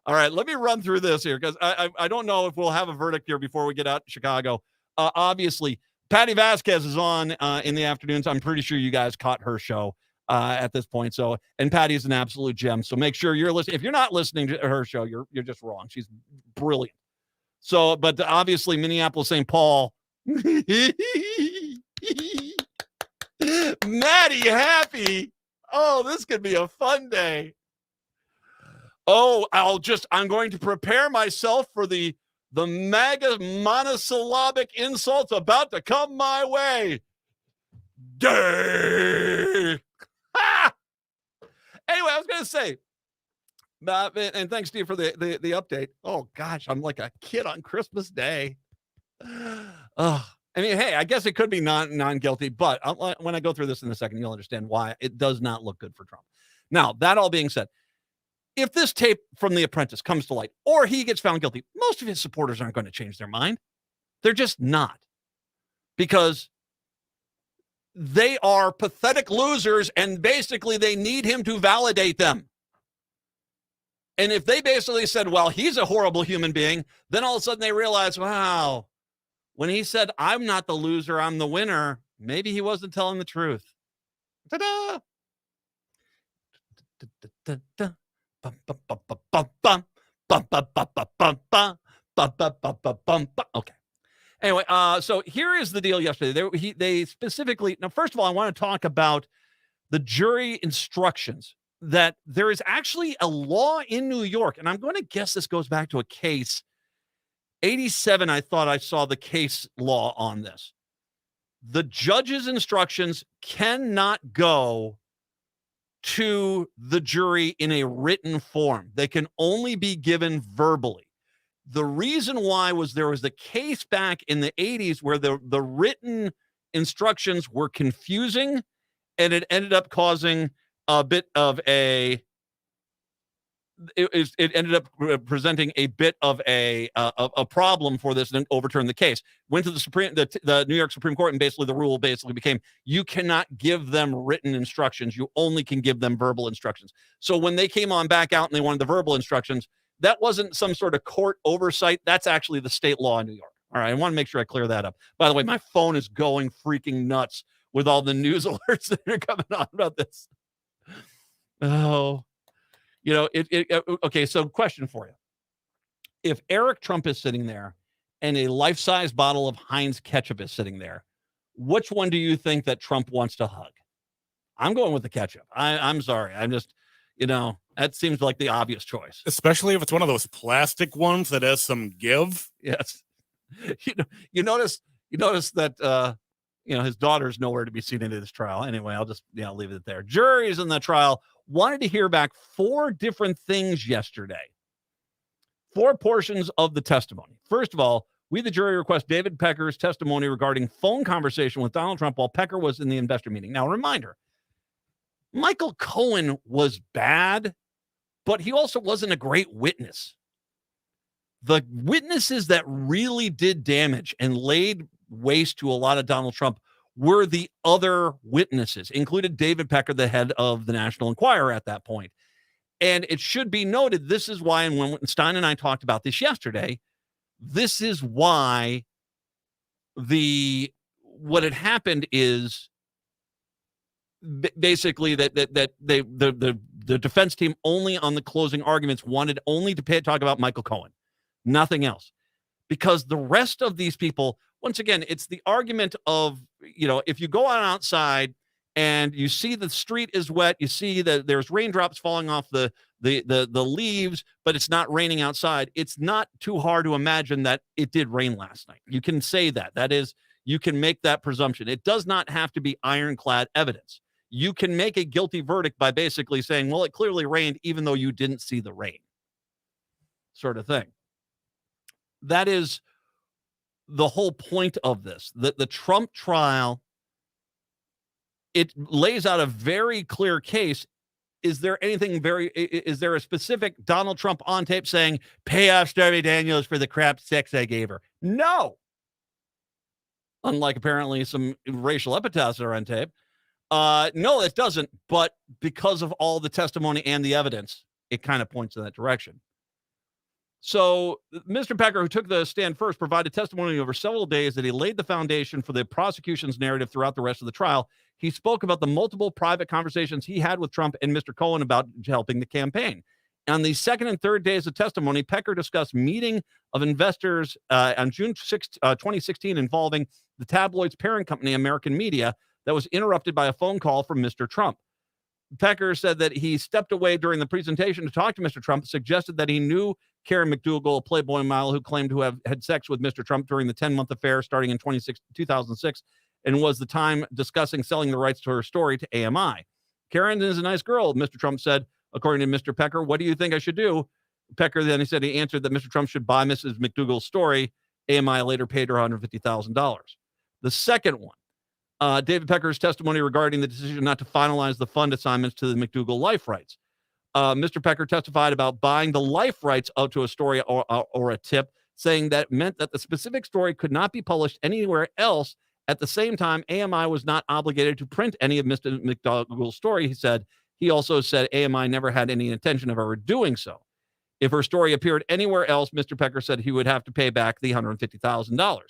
All right, let me run through this here, because I don't know if we'll have a verdict here before we get out to Chicago. Obviously, Patty Vasquez is on in the afternoons. I'm pretty sure you guys caught her show at this point. So, and Patty's an absolute gem. So make sure you're listening. If you're not listening to her show, you're just wrong. She's brilliant. So, but obviously Minneapolis, St. Paul. Maddie Happy. Oh, this could be a fun day. Oh, I'm going to prepare myself for the mega monosyllabic insults about to come my way. Day. Anyway, I was going to say, and thanks, Steve, for the update. Oh, gosh, I'm like a kid on Christmas Day. I mean, hey, I guess it could be non-guilty, but when I go through this in a second, you'll understand why it does not look good for Trump. Now, that all being said, if this tape from The Apprentice comes to light, or he gets found guilty, most of his supporters aren't going to change their mind. They're just not. Because they are pathetic losers, and basically they need him to validate them. And if they basically said, well, he's a horrible human being, then all of a sudden they realize, wow, when he said, I'm not the loser, I'm the winner, maybe he wasn't telling the truth. Ta-da! Okay. Anyway, so here is the deal yesterday. They specifically, now, first of all, I want to talk about the jury instructions, that there is actually a law in New York, and I'm going to guess this goes back to a case. 87, I thought I saw the case law on this. The judge's instructions cannot go to the jury in a written form. They can only be given verbally. The reason why was there was a case back in the 80s where the written instructions were confusing, and it ended up causing a bit of it ended up presenting a bit of a problem for this, and overturned the case. Went to the New York Supreme Court, and basically the rule became you cannot give them written instructions. You only can give them verbal instructions. So when they came on back out and they wanted the verbal instructions, that wasn't some sort of court oversight. That's actually the state law in New York. All right, I want to make sure I clear that up. By the way, my phone is going freaking nuts with all the news alerts that are coming on about this. Oh. You know, okay, so question for you. If Eric Trump is sitting there and a life-size bottle of Heinz ketchup is sitting there, which one do you think that Trump wants to hug? I'm going with the ketchup. I'm sorry. I'm just, that seems like the obvious choice. Especially if it's one of those plastic ones that has some give. Yes. You notice that, his daughter's nowhere to be seen in this trial. Anyway, I'll just leave it there. Juries in the trial wanted to hear back 4 different things yesterday. 4 portions of the testimony. First of all, we, the jury, request David Pecker's testimony regarding phone conversation with Donald Trump while Pecker was in the investor meeting. Now, reminder, Michael Cohen was bad, but he also wasn't a great witness. The witnesses that really did damage and laid waste to a lot of Donald Trump were the other witnesses, included David Pecker, the head of the National Enquirer at that point. And it should be noted, this is why, and when Stein and I talked about this yesterday, this is why what had happened is basically that the defense team only on the closing arguments wanted only to talk about Michael Cohen, nothing else, because the rest of these people, once again, it's the argument of, if you go on outside and you see the street is wet, you see that there's raindrops falling off the leaves, but it's not raining outside. It's not too hard to imagine that it did rain last night. You can say that. That is, you can make that presumption. It does not have to be ironclad evidence. You can make a guilty verdict by basically saying, well, it clearly rained, even though you didn't see the rain, sort of thing. That is the whole point of this. The Trump trial, it lays out a very clear case. Is there a specific Donald Trump on tape saying, pay off Stormy Daniels for the crap sex I gave her? No. Unlike apparently some racial epithets that are on tape. No, it doesn't. But because of all the testimony and the evidence, it kind of points in that direction. So Mr. Pecker, who took the stand first, provided testimony over several days that he laid the foundation for the prosecution's narrative throughout the rest of the trial. He spoke about the multiple private conversations he had with Trump and Mr. Cohen about helping the campaign. On the second and third days of testimony, Pecker discussed meeting of investors on June 6, 2016 involving the tabloid's parent company, American Media, that was interrupted by a phone call from Mr. Trump. Pecker said that he stepped away during the presentation to talk to Mr. Trump, suggested that he knew Karen McDougal, a Playboy model who claimed to have had sex with Mr. Trump during the 10-month affair starting in 2006, and was the time discussing selling the rights to her story to AMI. Karen is a nice girl, Mr. Trump said, according to Mr. Pecker. What do you think I should do? Pecker then he answered that Mr. Trump should buy Mrs. McDougal's story. AMI later paid her $150,000. The second one, David Pecker's testimony regarding the decision not to finalize the fund assignments to the McDougal life rights. Mr. Pecker testified about buying the life rights out to a story or a tip, saying that meant that the specific story could not be published anywhere else. At the same time, AMI was not obligated to print any of Mr. McDougal's story, he said. He also said AMI never had any intention of ever doing so. If her story appeared anywhere else, Mr. Pecker said he would have to pay back the $150,000.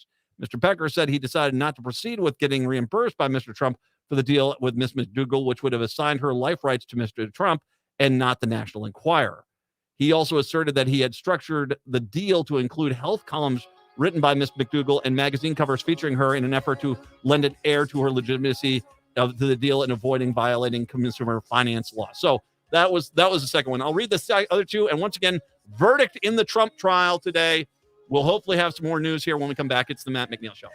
Mr. Pecker said he decided not to proceed with getting reimbursed by Mr. Trump for the deal with Miss McDougal, which would have assigned her life rights to Mr. Trump and not the National Enquirer. He also asserted that he had structured the deal to include health columns written by Miss McDougal and magazine covers featuring her in an effort to lend an air to her legitimacy to the deal and avoiding violating consumer finance law. So that was the second one. I'll read the other two. And once again, verdict in the Trump trial today. We'll hopefully have some more news here when we come back. It's the Matt McNeil Show.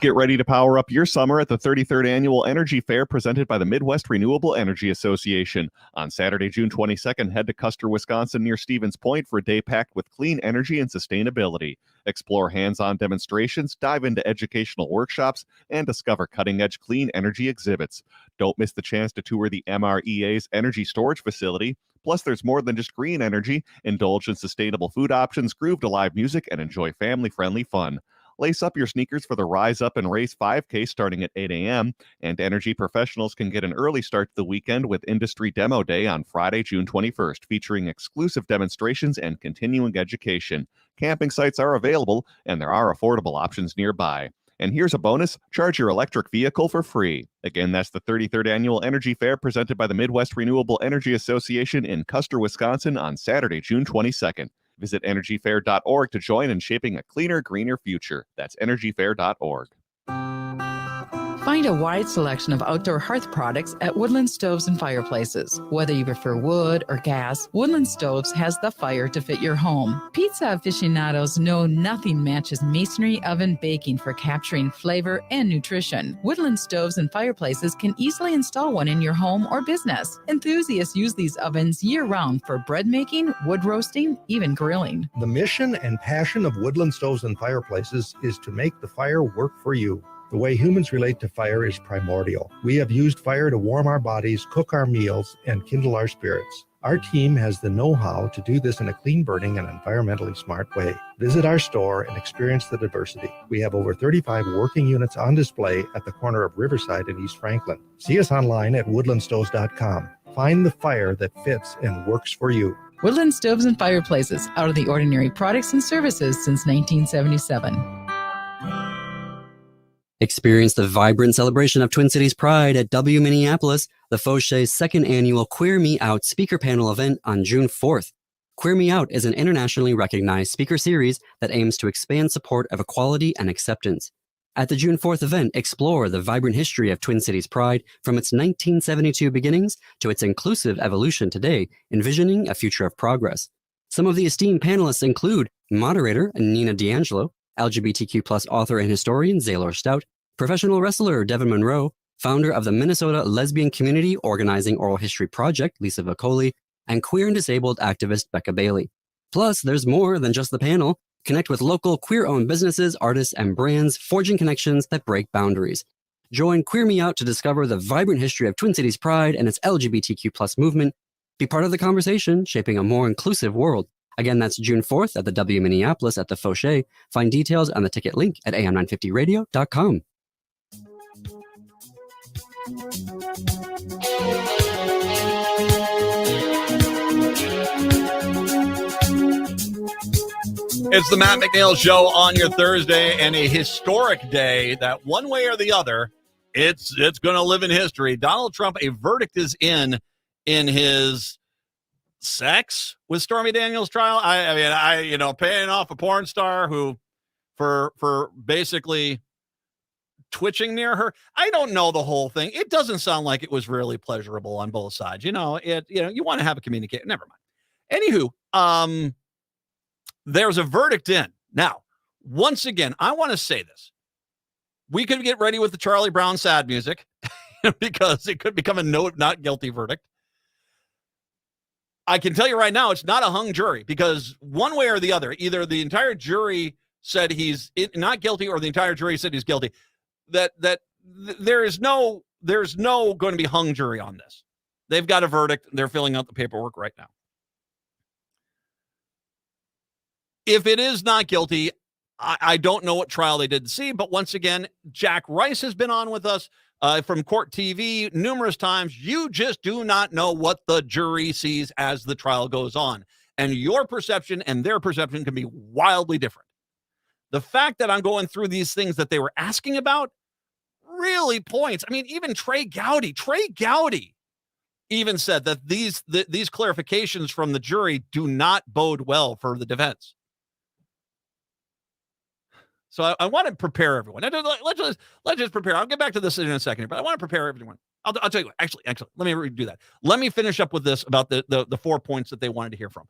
Get ready to power up your summer at the 33rd Annual Energy Fair presented by the Midwest Renewable Energy Association. On Saturday, June 22nd, head to Custer, Wisconsin near Stevens Point for a day packed with clean energy and sustainability. Explore hands-on demonstrations, dive into educational workshops, and discover cutting-edge clean energy exhibits. Don't miss the chance to tour the MREA's energy storage facility. Plus, there's more than just green energy. Indulge in sustainable food options, groove to live music, and enjoy family-friendly fun. Lace up your sneakers for the Rise Up and Race 5K starting at 8 a.m., and energy professionals can get an early start to the weekend with Industry Demo Day on Friday, June 21st, featuring exclusive demonstrations and continuing education. Camping sites are available, and there are affordable options nearby. And here's a bonus, charge your electric vehicle for free. Again, that's the 33rd Annual Energy Fair presented by the Midwest Renewable Energy Association in Custer, Wisconsin on Saturday, June 22nd. Visit energyfair.org to join in shaping a cleaner, greener future. That's energyfair.org. Find a wide selection of outdoor hearth products at Woodland Stoves and Fireplaces. Whether you prefer wood or gas, Woodland Stoves has the fire to fit your home. Pizza aficionados know nothing matches masonry oven baking for capturing flavor and nutrition. Woodland Stoves and Fireplaces can easily install one in your home or business. Enthusiasts use these ovens year-round for bread making, wood roasting, even grilling. The mission and passion of Woodland Stoves and Fireplaces is to make the fire work for you. The way humans relate to fire is primordial. We have used fire to warm our bodies, cook our meals, and kindle our spirits. Our team has the know-how to do this in a clean-burning and environmentally smart way. Visit our store and experience the diversity. We have over 35 working units on display at the corner of Riverside and East Franklin. See us online at woodlandstoves.com. Find the fire that fits and works for you. Woodland Stoves and Fireplaces, out of the ordinary products and services since 1977. Experience the vibrant celebration of Twin Cities Pride at W Minneapolis, the Fauchet's second annual Queer Me Out speaker panel event on June 4th. Queer Me Out is an internationally recognized speaker series that aims to expand support of equality and acceptance. At the June 4th event, explore the vibrant history of Twin Cities Pride from its 1972 beginnings to its inclusive evolution today, envisioning a future of progress. Some of the esteemed panelists include moderator Nina D'Angelo, LGBTQ+ author and historian Zaylor Stout, professional wrestler Devin Monroe, founder of the Minnesota Lesbian Community Organizing Oral History Project Lisa Vocoli, and queer and disabled activist Becca Bailey. Plus, there's more than just the panel. Connect with local queer-owned businesses, artists, and brands, forging connections that break boundaries. Join Queer Me Out to discover the vibrant history of Twin Cities Pride and its LGBTQ+ movement. Be part of the conversation, shaping a more inclusive world. Again, that's June 4th at the W Minneapolis at the Fauchet. Find details on the ticket link at am950radio.com. It's the Matt McNeil Show on your Thursday, and a historic day that one way or the other, it's going to live in history. Donald Trump, a verdict is in his sex with Stormy Daniels trial. I mean, paying off a porn star who for basically twitching near her. I don't know the whole thing. It doesn't sound like it was really pleasurable on both sides. You want to have a communication. Never mind. Anywho, there's a verdict in. Now, once again, I want to say this. We could get ready with the Charlie Brown sad music because it could become a no not guilty verdict. I can tell you right now, it's not a hung jury because one way or the other, either the entire jury said he's not guilty or the entire jury said he's guilty. There's no going to be hung jury on this. They've got a verdict. They're filling out the paperwork right now. If it is not guilty, I don't know what trial they did see, but once again, Jack Rice has been on with us from Court TV numerous times. You just do not know what the jury sees as the trial goes on, and your perception and their perception can be wildly different. The fact that I'm going through these things that they were asking about really points. I mean, even Trey Gowdy even said that these clarifications from the jury do not bode well for the defense. So I want to prepare everyone. Let's just prepare. I'll get back to this in a second, but I want to prepare everyone. I'll tell you what, actually, let me redo that. Let me finish up with this about the 4 points that they wanted to hear from.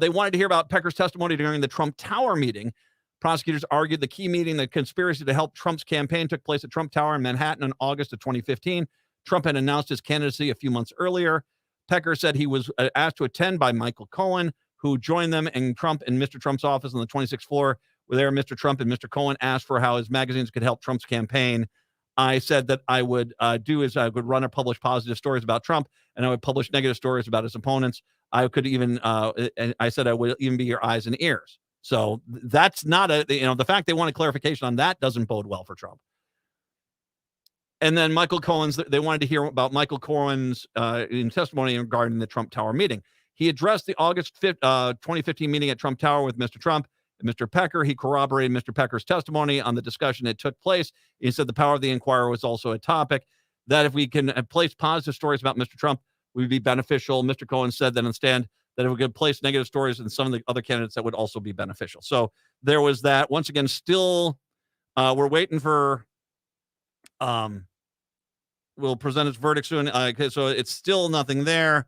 They wanted to hear about Pecker's testimony during the Trump Tower meeting. Prosecutors argued the key meeting, the conspiracy to help Trump's campaign, took place at Trump Tower in Manhattan in August of 2015. Trump had announced his candidacy a few months earlier. Pecker said he was asked to attend by Michael Cohen, who joined them in Mr. Trump's office on the 26th floor. Where there, Mr. Trump and Mr. Cohen asked for how his magazines could help Trump's campaign. I said that I would run or publish positive stories about Trump, and I would publish negative stories about his opponents. I could even, and I said I would even be your eyes and ears. So that's not the fact they wanted clarification on that doesn't bode well for Trump. And then they wanted to hear about Michael Cohen's in testimony regarding the Trump Tower meeting. He addressed the August 5th, 2015 meeting at Trump Tower with Mr. Trump. Mr. Pecker, he corroborated Mr. Pecker's testimony on the discussion that took place. He said the power of the inquirer was also a topic, that if we can place positive stories about Mr. Trump, would be beneficial. Mr. Cohen said that instead, that if we could place negative stories in some of the other candidates, that would also be beneficial. So there was that. Once again, still, we're waiting for will present its verdict soon. Okay, so it's still nothing there.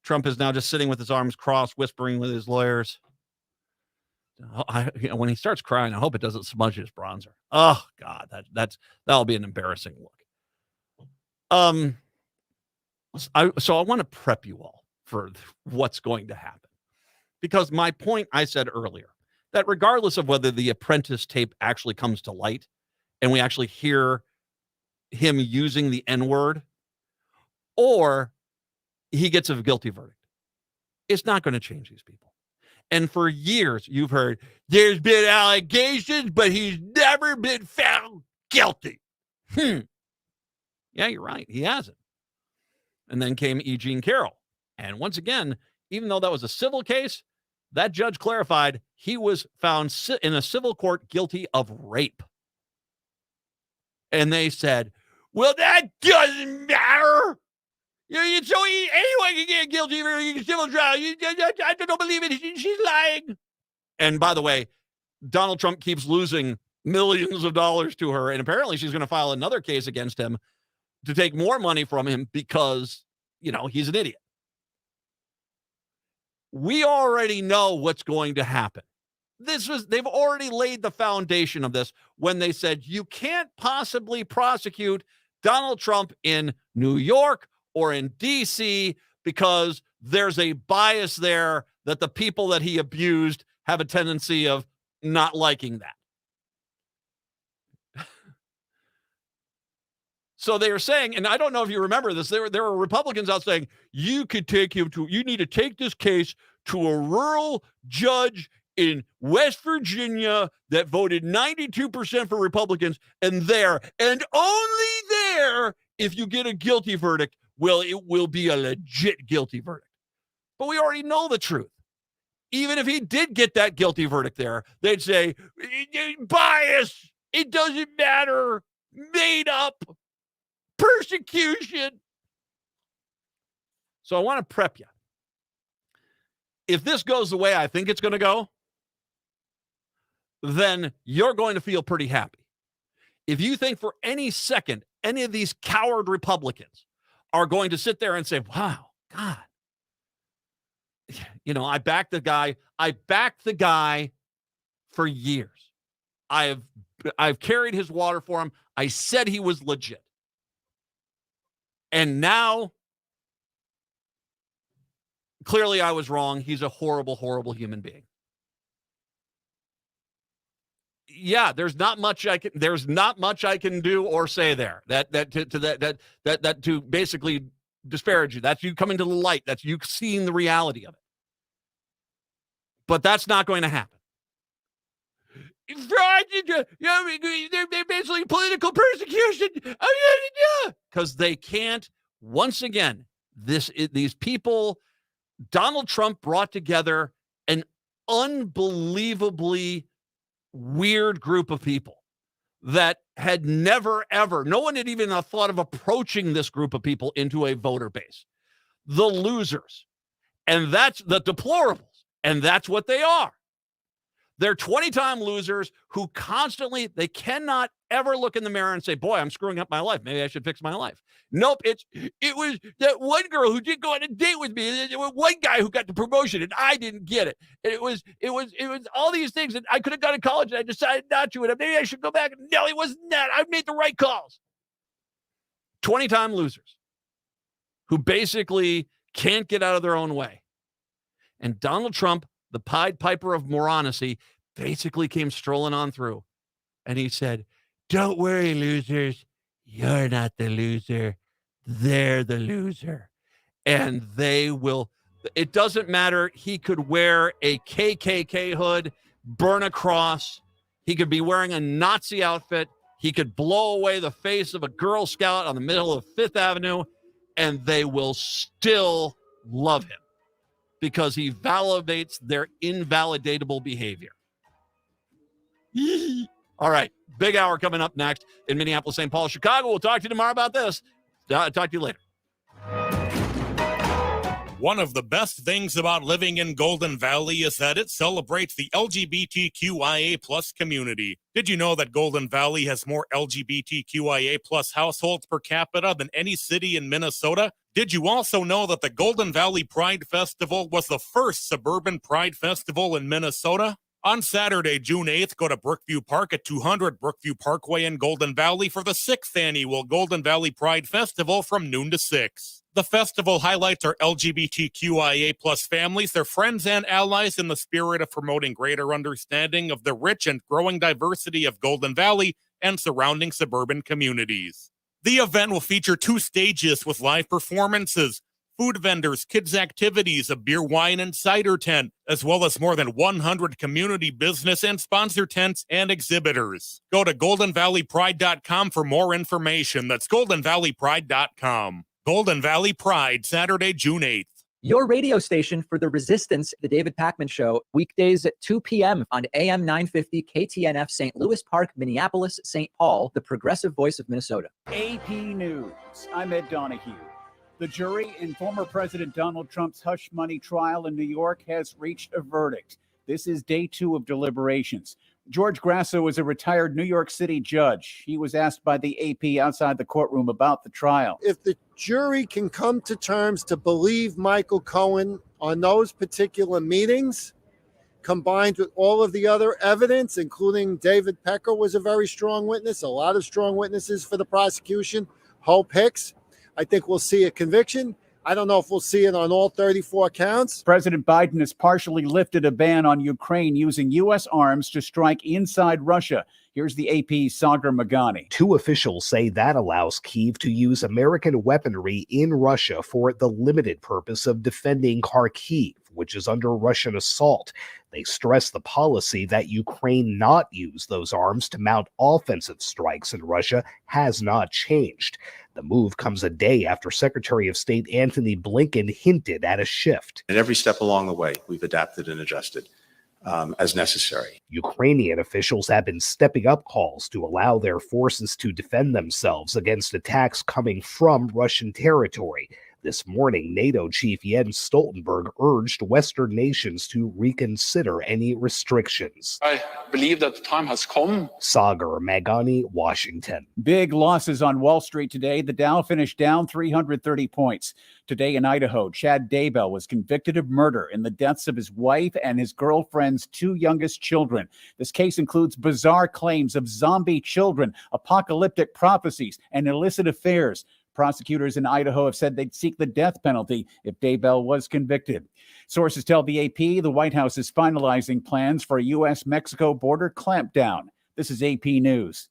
Trump is now just sitting with his arms crossed, whispering with his lawyers. When he starts crying, I hope it doesn't smudge his bronzer. Oh God, that'll be an embarrassing look. So I want to prep you all for what's going to happen, because my point I said earlier, that regardless of whether the Apprentice tape actually comes to light and we actually hear him using the N-word, or he gets a guilty verdict, it's not going to change these people. And for years, you've heard there's been allegations, but he's never been found guilty. Yeah, you're right. He hasn't. And then came E. Jean Carroll. And once again, even though that was a civil case, that judge clarified he was found in a civil court guilty of rape. And they said, well, that doesn't matter. So anyone can get guilty of a civil trial. I don't believe it. She's lying. And by the way, Donald Trump keeps losing millions of dollars to her. And apparently she's going to file another case against him to take more money from him because, he's an idiot. We already know what's going to happen. They've already laid the foundation of this when they said you can't possibly prosecute Donald Trump in New York or in DC because there's a bias there that the people that he abused have a tendency of not liking that. So they are saying, and I don't know if you remember this, there were Republicans out saying, you need to take this case to a rural judge in West Virginia that voted 92% for Republicans, and only there, if you get a guilty verdict, it will be a legit guilty verdict. But we already know the truth. Even if he did get that guilty verdict there, they'd say, bias, it doesn't matter, made up, persecution. So I want to prep you. If this goes the way I think it's going to go, then you're going to feel pretty happy. If you think for any second any of these coward Republicans are going to sit there and say, wow, God, I backed the guy. I backed the guy for years. I've carried his water for him. I said he was legit. And now, clearly I was wrong. He's a horrible, horrible human being. Yeah, there's not much I can do or say there that to basically disparage you. That's you coming to the light. That's you seeing the reality of it. But that's not going to happen. They're basically political persecution. Because they can't. Once again, these people, Donald Trump brought together an unbelievably weird group of people that had never, ever, no one had even thought of approaching this group of people into a voter base. The losers. And that's the deplorables. And that's what they are. They're 20-time losers who constantly, they cannot ever look in the mirror and say, boy, I'm screwing up my life. Maybe I should fix my life. Nope. It was that one girl who did go on a date with me. It was one guy who got the promotion and I didn't get it. And it was all these things that I could have gone to college and I decided not to. And maybe I should go back. No, it wasn't that. I made the right calls. 20-time losers who basically can't get out of their own way. And Donald Trump, the Pied Piper of moronacy, basically came strolling on through. And he said, don't worry, losers. You're not the loser. They're the loser. And they will. It doesn't matter. He could wear a KKK hood, burn a cross. He could be wearing a Nazi outfit. He could blow away the face of a Girl Scout on the middle of Fifth Avenue. And they will still love him. Because he validates their invalidatable behavior. All right. Big hour coming up next in Minneapolis, St. Paul, Chicago. We'll talk to you tomorrow about this. Talk to you later. One of the best things about living in Golden Valley is that it celebrates the LGBTQIA plus community. Did you know that Golden Valley has more LGBTQIA plus households per capita than any city in Minnesota? Did you also know that the Golden Valley Pride Festival was the first suburban pride festival in Minnesota? On Saturday, June 8th, go to Brookview Park at 200 Brookview Parkway in Golden Valley for the 6th annual Golden Valley Pride Festival from noon to 6. The festival highlights our LGBTQIA plus families, their friends and allies in the spirit of promoting greater understanding of the rich and growing diversity of Golden Valley and surrounding suburban communities. The event will feature 2 stages with live performances, food vendors, kids' activities, a beer, wine, and cider tent, as well as more than 100 community business and sponsor tents and exhibitors. Go to goldenvalleypride.com for more information. That's goldenvalleypride.com. Golden Valley Pride, Saturday, June 8th. Your radio station for the Resistance, The David Pakman Show, weekdays at 2 p.m. on AM 950 KTNF, St. Louis Park, Minneapolis, St. Paul, the progressive voice of Minnesota. AP News. I'm Ed Donahue. The jury in former President Donald Trump's hush money trial in New York has reached a verdict. This is day 2 of deliberations. George Grasso is a retired New York City judge. He was asked by the AP outside the courtroom about the trial. If the jury can come to terms to believe Michael Cohen on those particular meetings, combined with all of the other evidence, including David Pecker was a very strong witness, a lot of strong witnesses for the prosecution, Hope Hicks, I think we'll see a conviction. I don't know if we'll see it on all 34 counts. President Biden has partially lifted a ban on Ukraine using U.S. arms to strike inside Russia. Here's the AP's Sagar Magani. 2 officials say that allows Kyiv to use American weaponry in Russia for the limited purpose of defending Kharkiv, which is under Russian assault. They stress the policy that Ukraine not use those arms to mount offensive strikes in Russia has not changed. The move comes a day after Secretary of State Antony Blinken hinted at a shift. And every step along the way, we've adapted and adjusted as necessary. Ukrainian officials have been stepping up calls to allow their forces to defend themselves against attacks coming from Russian territory. This morning, NATO chief Jens Stoltenberg urged Western nations to reconsider any restrictions. I believe that the time has come. Sagar Magani, Washington. Big losses on Wall Street today. The Dow finished down 330 points. Today in Idaho, Chad Daybell was convicted of murder in the deaths of his wife and his girlfriend's 2 youngest children. This case includes bizarre claims of zombie children, apocalyptic prophecies, and illicit affairs. Prosecutors in Idaho have said they'd seek the death penalty if Daybell was convicted. Sources tell the AP the White House is finalizing plans for a U.S.-Mexico border clampdown. This is AP News.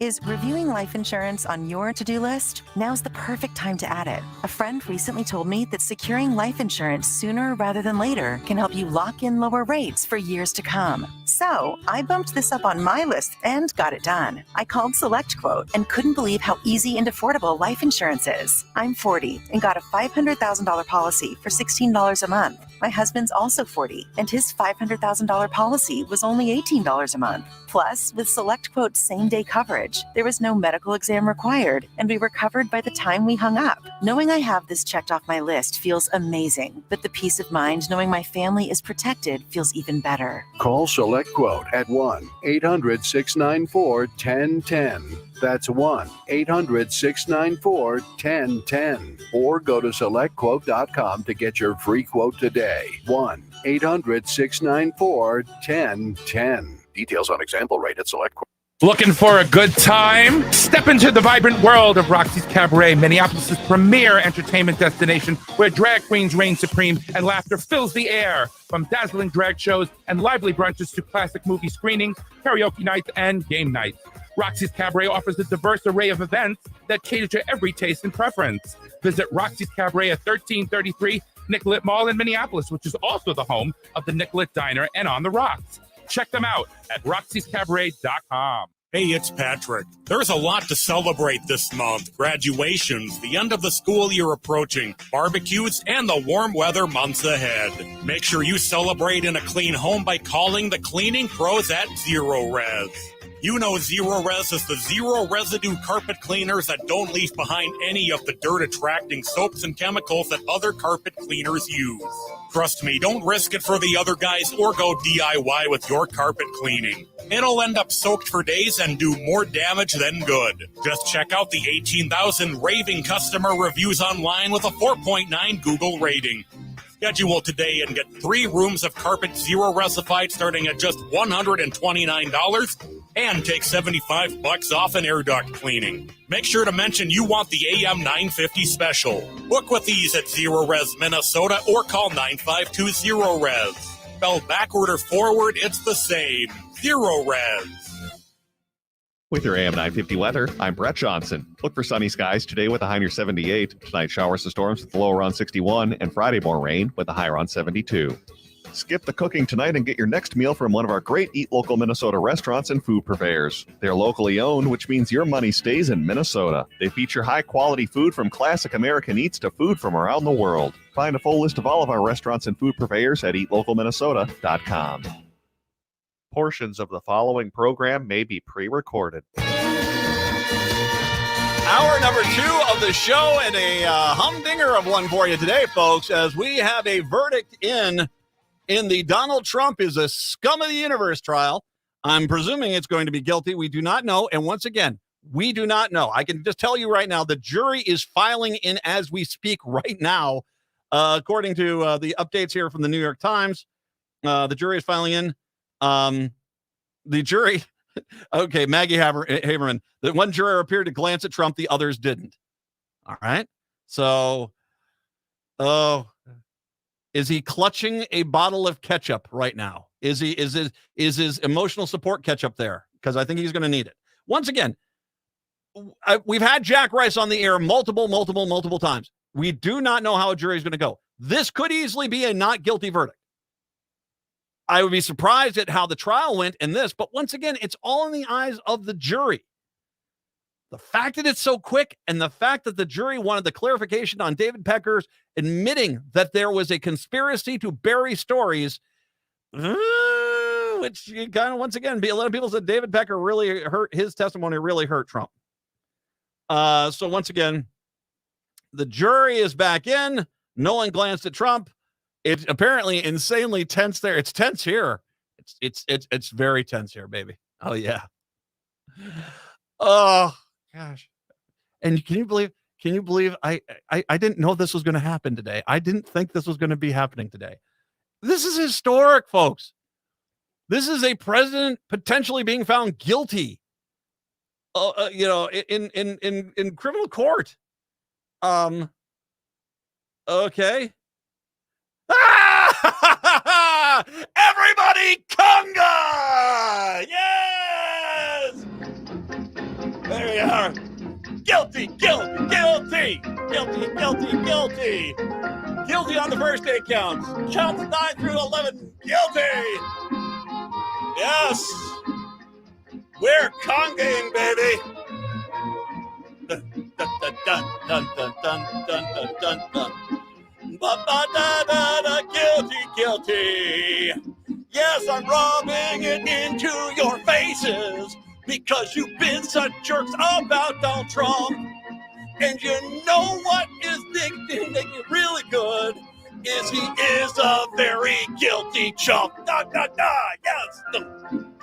Is reviewing life insurance on your to-do list? Now's the perfect time to add it. A friend recently told me that securing life insurance sooner rather than later can help you lock in lower rates for years to come. So I bumped this up on my list and got it done. I called SelectQuote and couldn't believe how easy and affordable life insurance is. I'm 40 and got a $500,000 policy for $16 a month. My husband's also 40, and his $500,000 policy was only $18 a month. Plus, with SelectQuote's same-day coverage, there was no medical exam required, and we were covered by the time we hung up. Knowing I have this checked off my list feels amazing, but the peace of mind knowing my family is protected feels even better. Call SelectQuote at 1-800-694-1010. That's 1-800-694-1010. Or go to SelectQuote.com to get your free quote today. 1-800-694-1010. Details on example rate at SelectQuote. Looking for a good time? Step into the vibrant world of Roxy's Cabaret, Minneapolis' premier entertainment destination, where drag queens reign supreme and laughter fills the air. From dazzling drag shows and lively brunches to classic movie screenings, karaoke nights, and game nights. Roxy's Cabaret offers a diverse array of events that cater to every taste and preference. Visit Roxy's Cabaret at 1333 Nicollet Mall in Minneapolis, which is also the home of the Nicollet Diner and On the Rocks. Check them out at roxyscabaret.com. Hey, it's Patrick. There's a lot to celebrate this month. Graduations, the end of the school year approaching, barbecues, and the warm weather months ahead. Make sure you celebrate in a clean home by calling the cleaning pros at Zero Res. You know Zero Res is the zero residue carpet cleaners that don't leave behind any of the dirt-attracting soaps and chemicals that other carpet cleaners use. Trust me, don't risk it for the other guys or go DIY with your carpet cleaning. It'll end up soaked for days and do more damage than good. Just check out the 18,000 raving customer reviews online with a 4.9 Google rating. Schedule today and get 3 rooms of carpet zero resified starting at just $129 and take $75 off an air duct cleaning. Make sure to mention you want the AM 950 special. Book with ease at Zero Res Minnesota or call 9520 Res. Spelled backward or forward, it's the same. Zero Res. With your AM 950 weather, I'm Brett Johnson. Look for sunny skies today with a high near 78. Tonight, showers and storms with a low around 61. And Friday, more rain with a high around 72. Skip the cooking tonight and get your next meal from one of our great Eat Local Minnesota restaurants and food purveyors. They're locally owned, which means your money stays in Minnesota. They feature high-quality food from classic American eats to food from around the world. Find a full list of all of our restaurants and food purveyors at eatlocalminnesota.com. Portions of the following program may be pre-recorded. Hour number 2 of the show, and a humdinger of one for you today, folks, as we have a verdict in the Donald Trump is a scum of the universe trial. I'm presuming it's going to be guilty. We do not know. And once again, we do not know. I can just tell you right now, the jury is filing in as we speak right now. According to the updates here from the New York Times, the jury is filing in. The jury, okay, Maggie Haberman, the one juror appeared to glance at Trump, the others didn't. All right. So, is he clutching a bottle of ketchup right now? Is his emotional support ketchup there? Because I think he's going to need it. Once again, we've had Jack Rice on the air multiple times. We do not know how a jury is going to go. This could easily be a not guilty verdict. I would be surprised at how the trial went in this, but once again, it's all in the eyes of the jury. The fact that it's so quick and the fact that the jury wanted the clarification on David Pecker's admitting that there was a conspiracy to bury stories, which you kind of, once again, a lot of people said David Pecker really hurt, his testimony really hurt Trump. So once again, the jury is back in. No one glanced at Trump. It's apparently insanely tense there. It's tense here. It's very tense here, baby. Oh yeah. Oh gosh. And can you believe I didn't know this was going to happen today. I didn't think this was going to be happening today. This is historic, folks. This is a president potentially being found guilty. In criminal court. Okay. Everybody conga! Yes! There we are. Guilty. Guilty on the first 8 counts. Counts 9 through 11. Guilty! Yes! We're congaing, baby! Dun, dun, dun, dun, dun, dun, dun, dun, dun. Guilty. Yes, I'm rubbing it into your faces because you've been such jerks about Donald Trump. And you know what is making it really good is he is a very guilty chump. Yes. Dun,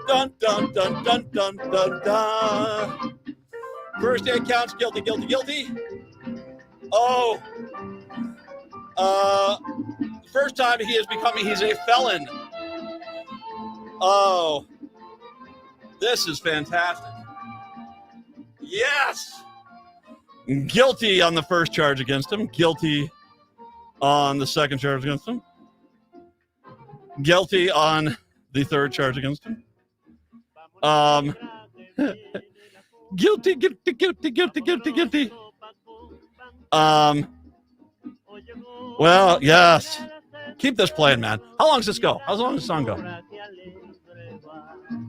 dun, dun, dun, dun, dun, dun. First 8 counts, guilty. Oh. First time he's a felon. Oh. This is fantastic. Yes. Guilty on the first charge against him. Guilty on the second charge against him. Guilty on the third charge against him. Guilty. Well, yes. Keep this playing, man. How long does this go? How long does the song go?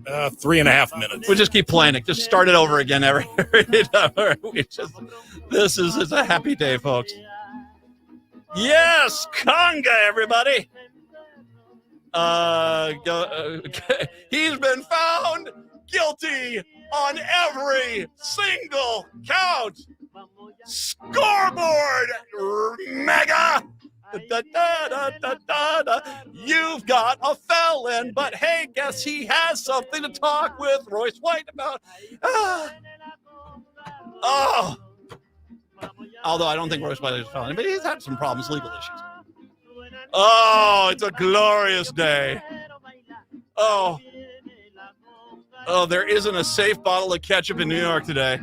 3.5 minutes. We'll just keep playing it. Just start it over again. This is a happy day, folks. Yes, conga, everybody. He's been found guilty on every single count. Scoreboard, mega. Da, da, da, da, da, da. You've got a felon, but hey, guess he has something to talk with Royce White about. Oh. Although I don't think Royce White is a felon, but he's had some problems, legal issues. Oh, it's a glorious day. Oh, there isn't a safe bottle of ketchup in New York today.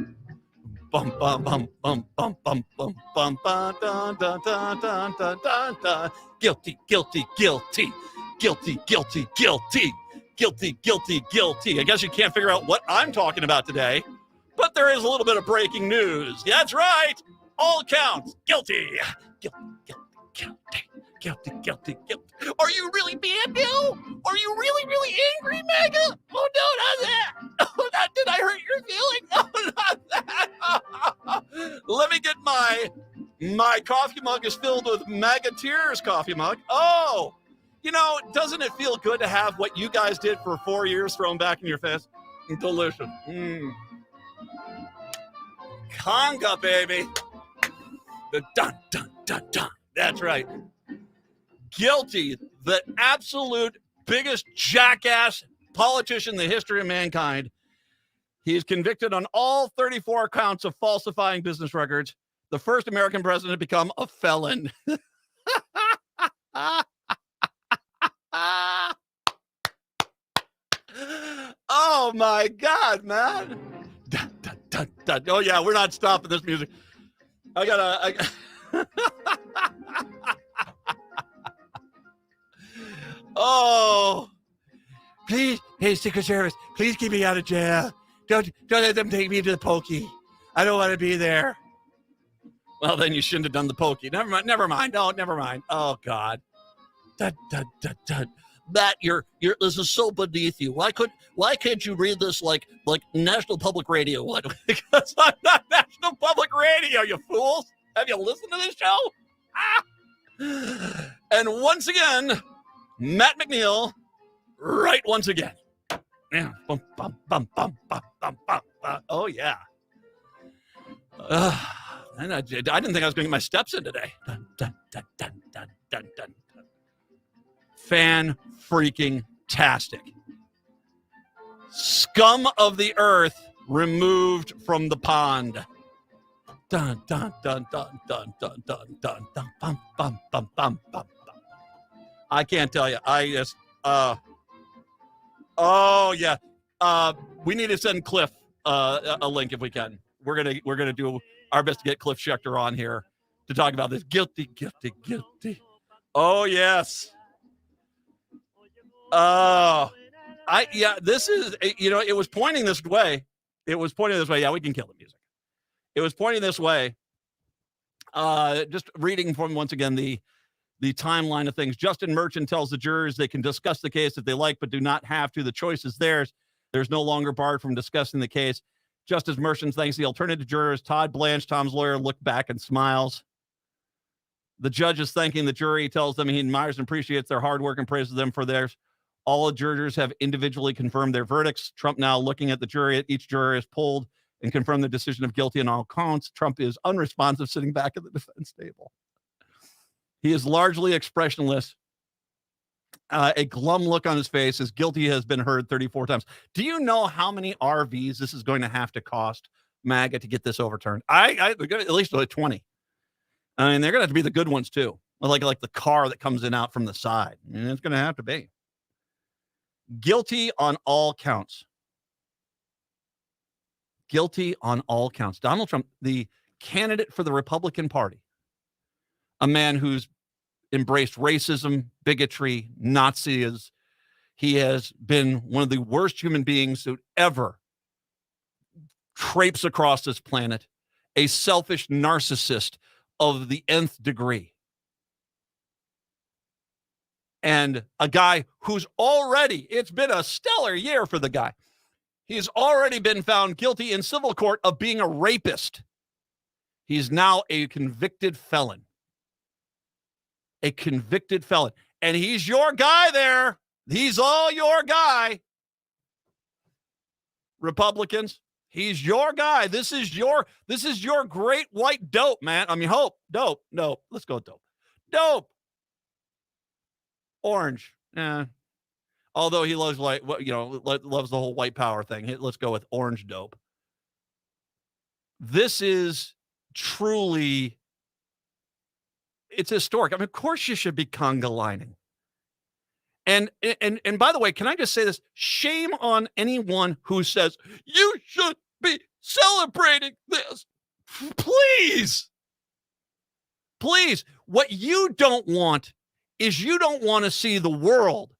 Bum bum bum bum bum bum bum bum bum dun dun dun dun dun dun dun. Guilty, guilty, guilty, guilty, guilty, guilty, guilty, guilty, guilty. I guess you can't figure out what I'm talking about today, but there is a little bit of breaking news. That's right. All counts guilty. Guilty, guilty, guilty. Guilty, guilty, guilty. Are you really mad now? Are you really, really angry, Mega? Oh, no, not that. Oh, did I hurt your feelings? Oh, not that. Let me get my coffee mug is filled with Mega Tears coffee mug. Oh, doesn't it feel good to have what you guys did for 4 years thrown back in your face? Delicious. Conga, baby. The dun, dun, dun, dun. That's right. Guilty, the absolute biggest jackass politician in the history of mankind. He is convicted on all 34 counts of falsifying business records. The first American president to become a felon. Oh my God, man. Dun, dun, dun, dun. Oh yeah, we're not stopping this music. Oh, please, hey, Secret Service, please keep me out of jail. Don't let them take me to the pokey. I don't want to be there. Well, then you shouldn't have done the pokey. Never mind. No, never mind. Oh God. Dun, dun, dun, dun. Matt, this is so beneath you. Why can't you read this like National Public Radio? What? Because I'm not National Public Radio, you fools. Have you listened to this show? And once again, Matt McNeil, right once again. Yeah. Bum, bum, bum, bum, bum, bum, bum, bum. Oh, yeah. And I didn't think I was going to get my steps in today. Dun, dun, dun, dun, dun, dun, dun. Fan-freaking-tastic. Scum of the earth removed from the pond. Dun, dun, dun, dun, dun, dun, dun, dun, dun, bum, bum, bum, bum, bum. I can't tell you. We need to send Cliff a link if we can. We're gonna do our best to get Cliff Schechter on here to talk about this. Guilty, guilty, guilty. Oh yes. This is, it was pointing this way. Yeah, we can kill the music. It was pointing this way. Just reading from, once again, the timeline of things. Justin Merchant tells the jurors they can discuss the case if they like, but do not have to. The choice is theirs. There's no longer barred from discussing the case. Justice Merchant thanks the alternative jurors. Todd Blanche, Tom's lawyer, look back and smiles. The judge is thanking the jury. He tells them he admires and appreciates their hard work and praises them for theirs. All the jurors have individually confirmed their verdicts. Trump now looking at the jury. Each juror is polled and confirmed the decision of guilty on all counts. Trump is unresponsive, sitting back at the defense table. He is largely expressionless. A glum look on his face. His guilty has been heard 34 times. Do you know how many RVs this is going to have to cost MAGA to get this overturned? At least like 20. I mean, they're going to have to be the good ones too. Like the car that comes in out from the side. I mean, it's going to have to be. Guilty on all counts. Guilty on all counts. Donald Trump, the candidate for the Republican Party, a man who's embraced racism, bigotry, Nazis. He has been one of the worst human beings who ever traipse across this planet, a selfish narcissist of the nth degree. And a guy who's already, it's been a stellar year for the guy. He's already been found guilty in civil court of being a rapist. He's now a convicted felon. A convicted felon. And he's your guy there. He's all your guy. Republicans, he's your guy. This is your great white dope, man. I mean, dope. Let's go dope. Dope. Orange. Although he loves loves the whole white power thing. Let's go with orange dope. This is truly, it's historic. I mean, of course you should be conga lining. And by the way, can I just say this? Shame on anyone who says you should be celebrating this. Please. What you don't want is you don't want to see the world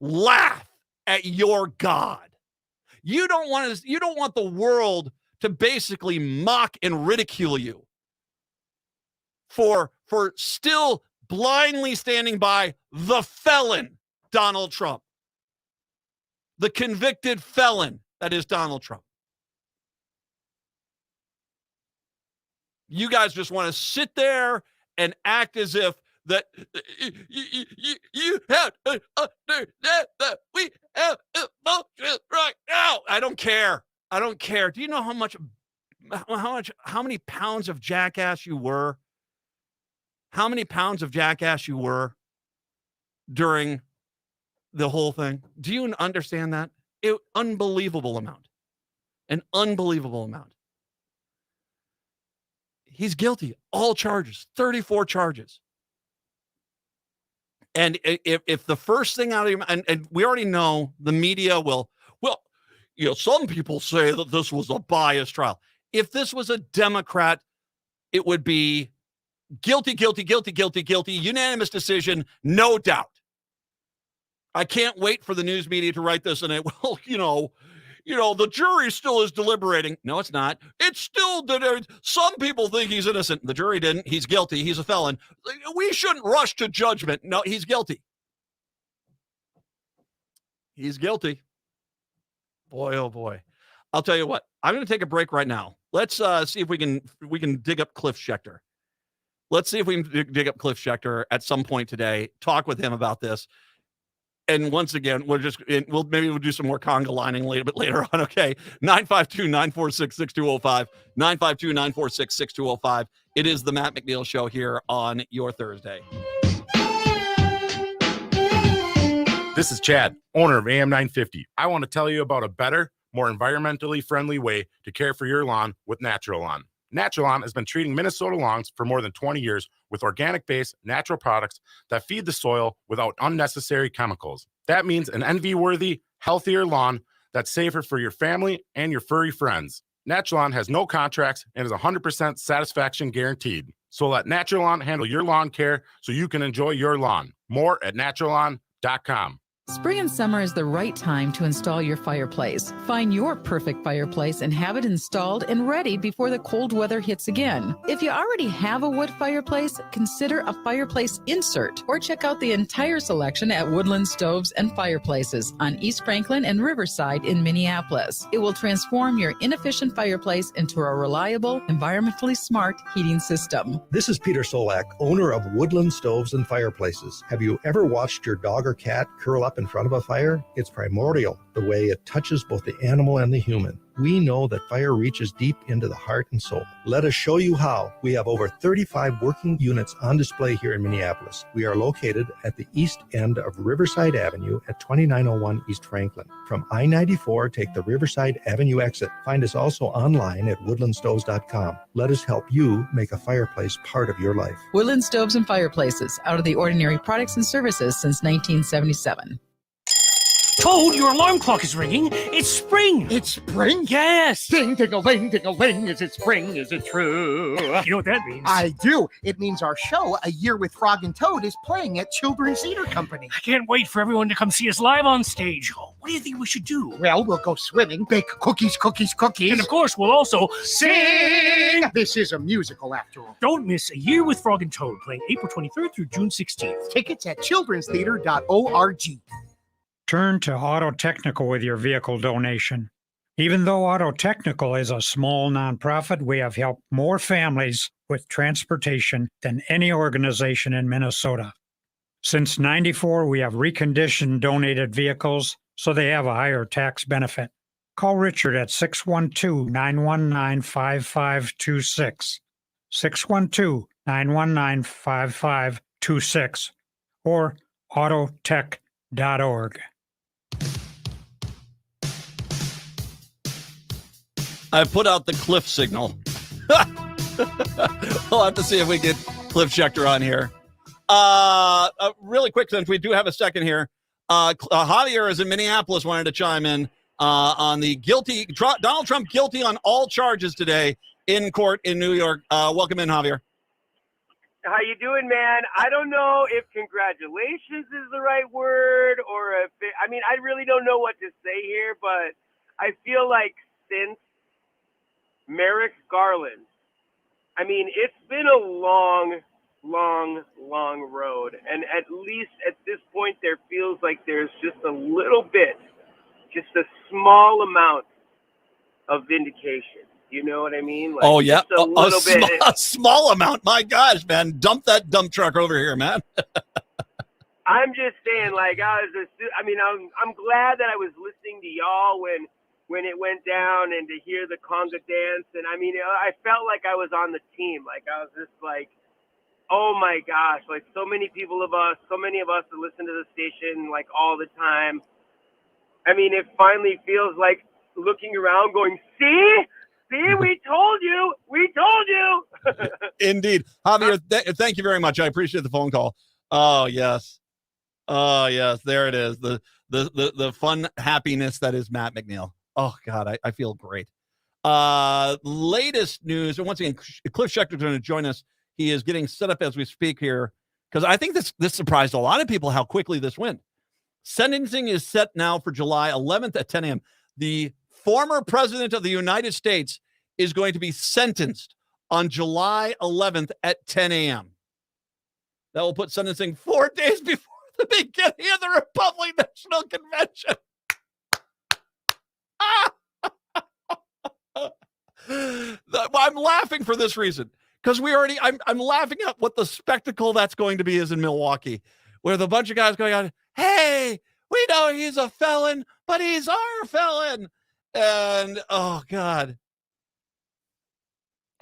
laugh at your God. You don't want the world to basically mock and ridicule you for still blindly standing by the felon Donald Trump. The convicted felon that is Donald Trump. You guys just want to sit there and act as if that you have to understand that we have emotions right now. I don't care. Do you know how many pounds of jackass you were? How many pounds of jackass you were during the whole thing? Do you understand that? Unbelievable amount. An unbelievable amount. He's guilty. All charges. 34 charges. And if the first thing out of your mouth, and we already know the media will, some people say that this was a biased trial. If this was a Democrat, it would be guilty, unanimous decision, no doubt. I can't wait for the news media to write this and the jury still is deliberating. No, it's not. It's still, some people think he's innocent. The jury didn't. He's guilty. He's a felon. We shouldn't rush to judgment. No, he's guilty. He's guilty. Boy, oh boy. I'll tell you what. I'm going to take a break right now. Let's see if we can dig up Cliff Schechter. Let's see if we can dig up Cliff Schechter at some point today. Talk with him about this. And once again, we'll do some more conga lining a little bit later on. Okay. 952-946-6205. 952-946-6205. It is the Matt McNeil Show here on your Thursday. This is Chad, owner of AM 950. I want to tell you about a better, more environmentally friendly way to care for your lawn with Natural Lawn. Natural Lawn has been treating Minnesota lawns for more than 20 years with organic-based natural products that feed the soil without unnecessary chemicals. That means an envy-worthy, healthier lawn that's safer for your family and your furry friends. Natural Lawn has no contracts and is 100% satisfaction guaranteed. So let Natural Lawn handle your lawn care so you can enjoy your lawn. More at naturallawn.com. Spring and summer is the right time to install your fireplace. Find your perfect fireplace and have it installed and ready before the cold weather hits again. If you already have a wood fireplace, consider a fireplace insert or check out the entire selection at Woodland Stoves and Fireplaces on East Franklin and Riverside in Minneapolis. It will transform your inefficient fireplace into a reliable, environmentally smart heating system. This is Peter Solak, owner of Woodland Stoves and Fireplaces. Have you ever watched your dog or cat curl up in front of a fire? It's primordial, the way it touches both the animal and the human. We know that fire reaches deep into the heart and soul. Let us show you how. We have over 35 working units on display here in Minneapolis. We are located at the east end of Riverside Avenue at 2901 East Franklin. From I-94, take the Riverside Avenue exit. Find us also online at woodlandstoves.com. Let us help you make a fireplace part of your life. Woodland Stoves and Fireplaces, out of the ordinary products and services since 1977. Toad, your alarm clock is ringing. It's spring. It's spring? Yes. Ding-ding-a-ling, ding-a-ling. Is it spring? Is it true? You know what that means? I do. It means our show, A Year with Frog and Toad, is playing at Children's Theater Company. I can't wait for everyone to come see us live on stage. What do you think we should do? Well, we'll go swimming, bake cookies. And of course, we'll also sing. This is a musical, after all. Don't miss A Year with Frog and Toad, playing April 23rd through June 16th. Tickets at childrenstheater.org. Turn to Auto Technical with your vehicle donation. Even though Auto Technical is a small nonprofit, we have helped more families with transportation than any organization in Minnesota. Since 94, we have reconditioned donated vehicles so they have a higher tax benefit. Call Richard at 612-919-5526, 612-919-5526, or autotech.org. I put out the Cliff signal. We'll have to see if we get Cliff Schechter on here. Really quick, since we do have a second here, Javier is in Minneapolis, wanted to chime in on the Donald Trump guilty on all charges today in court in New York. Welcome in, Javier. How you doing, man? I don't know if congratulations is the right word or if I really don't know what to say here, but I feel like since Merrick Garland, it's been a long road, and at least at this point there feels like there's just a little bit, just a small amount of vindication. You know what I mean? Like, oh yeah, a little bit. A small amount. My gosh, man, dump that dump truck over here, man. I'm just saying, like, I'm glad that I was listening to y'all when it went down, and to hear the conga dance, and I felt like I was on the team. Like, I was just like, oh my gosh, like so many of us that listen to the station like all the time. It finally feels like looking around going, see, we told you. Indeed. Javier, thank you very much. I appreciate the phone call. Oh yes. There it is. The fun happiness that is Matt McNeil. Oh God, I feel great. Latest news, and once again, Cliff Schechter is going to join us. He is getting set up as we speak here, because I think this surprised a lot of people how quickly this went. Sentencing is set now for July 11th at 10 a.m. The former president of the United States is going to be sentenced on July 11th at 10 a.m. That will put sentencing 4 days before the beginning of the Republican National Convention. I'm laughing for this reason, because I'm laughing at what the spectacle that's going to be is in Milwaukee, where the bunch of guys going on, hey, we know he's a felon, but he's our felon. And oh God.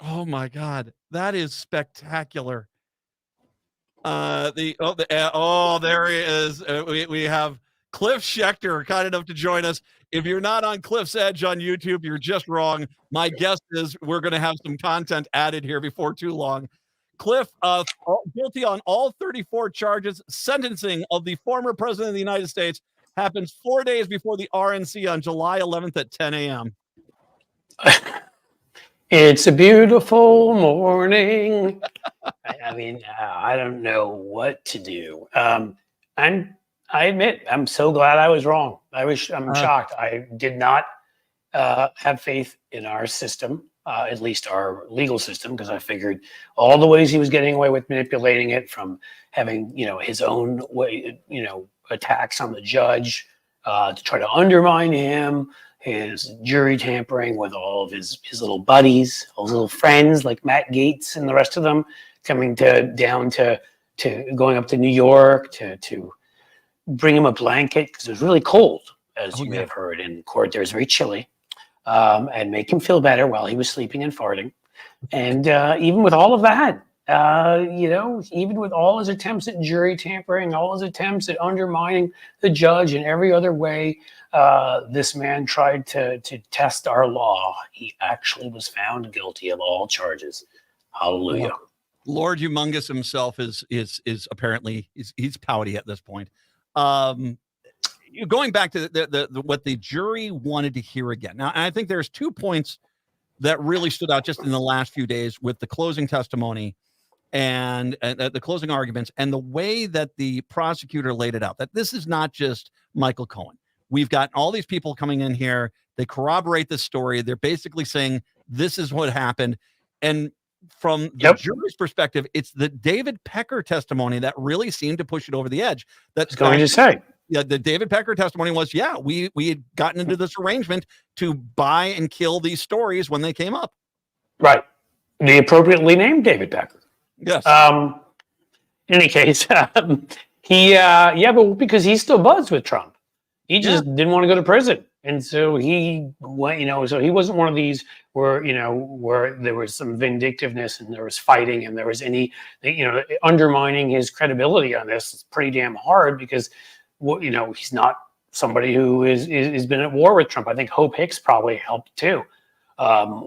Oh my God. That is spectacular. There he is. We have Cliff Schechter kind enough to join us. If you're not on Cliff's Edge on YouTube, you're just wrong. My guess is we're going to have some content added here before too long. Cliff, guilty on all 34 charges. Sentencing of the former president of the United States happens 4 days before the RNC on July 11th at 10 a.m. It's a beautiful morning. I don't know what to do. I admit, I'm so glad I was wrong. I'm shocked. I did not have faith in our system, at least our legal system, because I figured all the ways he was getting away with manipulating it, from having, his own way, attacks on the judge to try to undermine him, his jury tampering with all of his little buddies, all his little friends like Matt Gaetz and the rest of them, coming down to going up to New York to bring him a blanket because it was really cold, as you may have heard in court. There was very chilly, and make him feel better while he was sleeping and farting. And even with all of that, even with all his attempts at jury tampering, all his attempts at undermining the judge in every other way, this man tried to test our law. He actually was found guilty of all charges. Hallelujah. Lord Humongous himself is apparently he's pouty at this point. Going back to the what the jury wanted to hear again. Now, I think there's 2 points that really stood out just in the last few days with the closing testimony and the closing arguments, and the way that the prosecutor laid it out, that this is not just Michael Cohen. We've got all these people coming in here. They corroborate this story. They're basically saying this is what happened. And from the jury's perspective, it's the David Pecker testimony that really seemed to push it over the edge. That's going to say. Yeah, the David Pecker testimony was, we had gotten into this arrangement to buy and kill these stories when they came up. Right. The appropriately named David Pecker. Yes. In any case, But because he's still buds with Trump, he just didn't want to go to prison, and so he went. So he wasn't one of these where where there was some vindictiveness and there was fighting and there was any undermining his credibility on this. It's pretty damn hard because he's not somebody who is been at war with Trump. I think Hope Hicks probably helped too,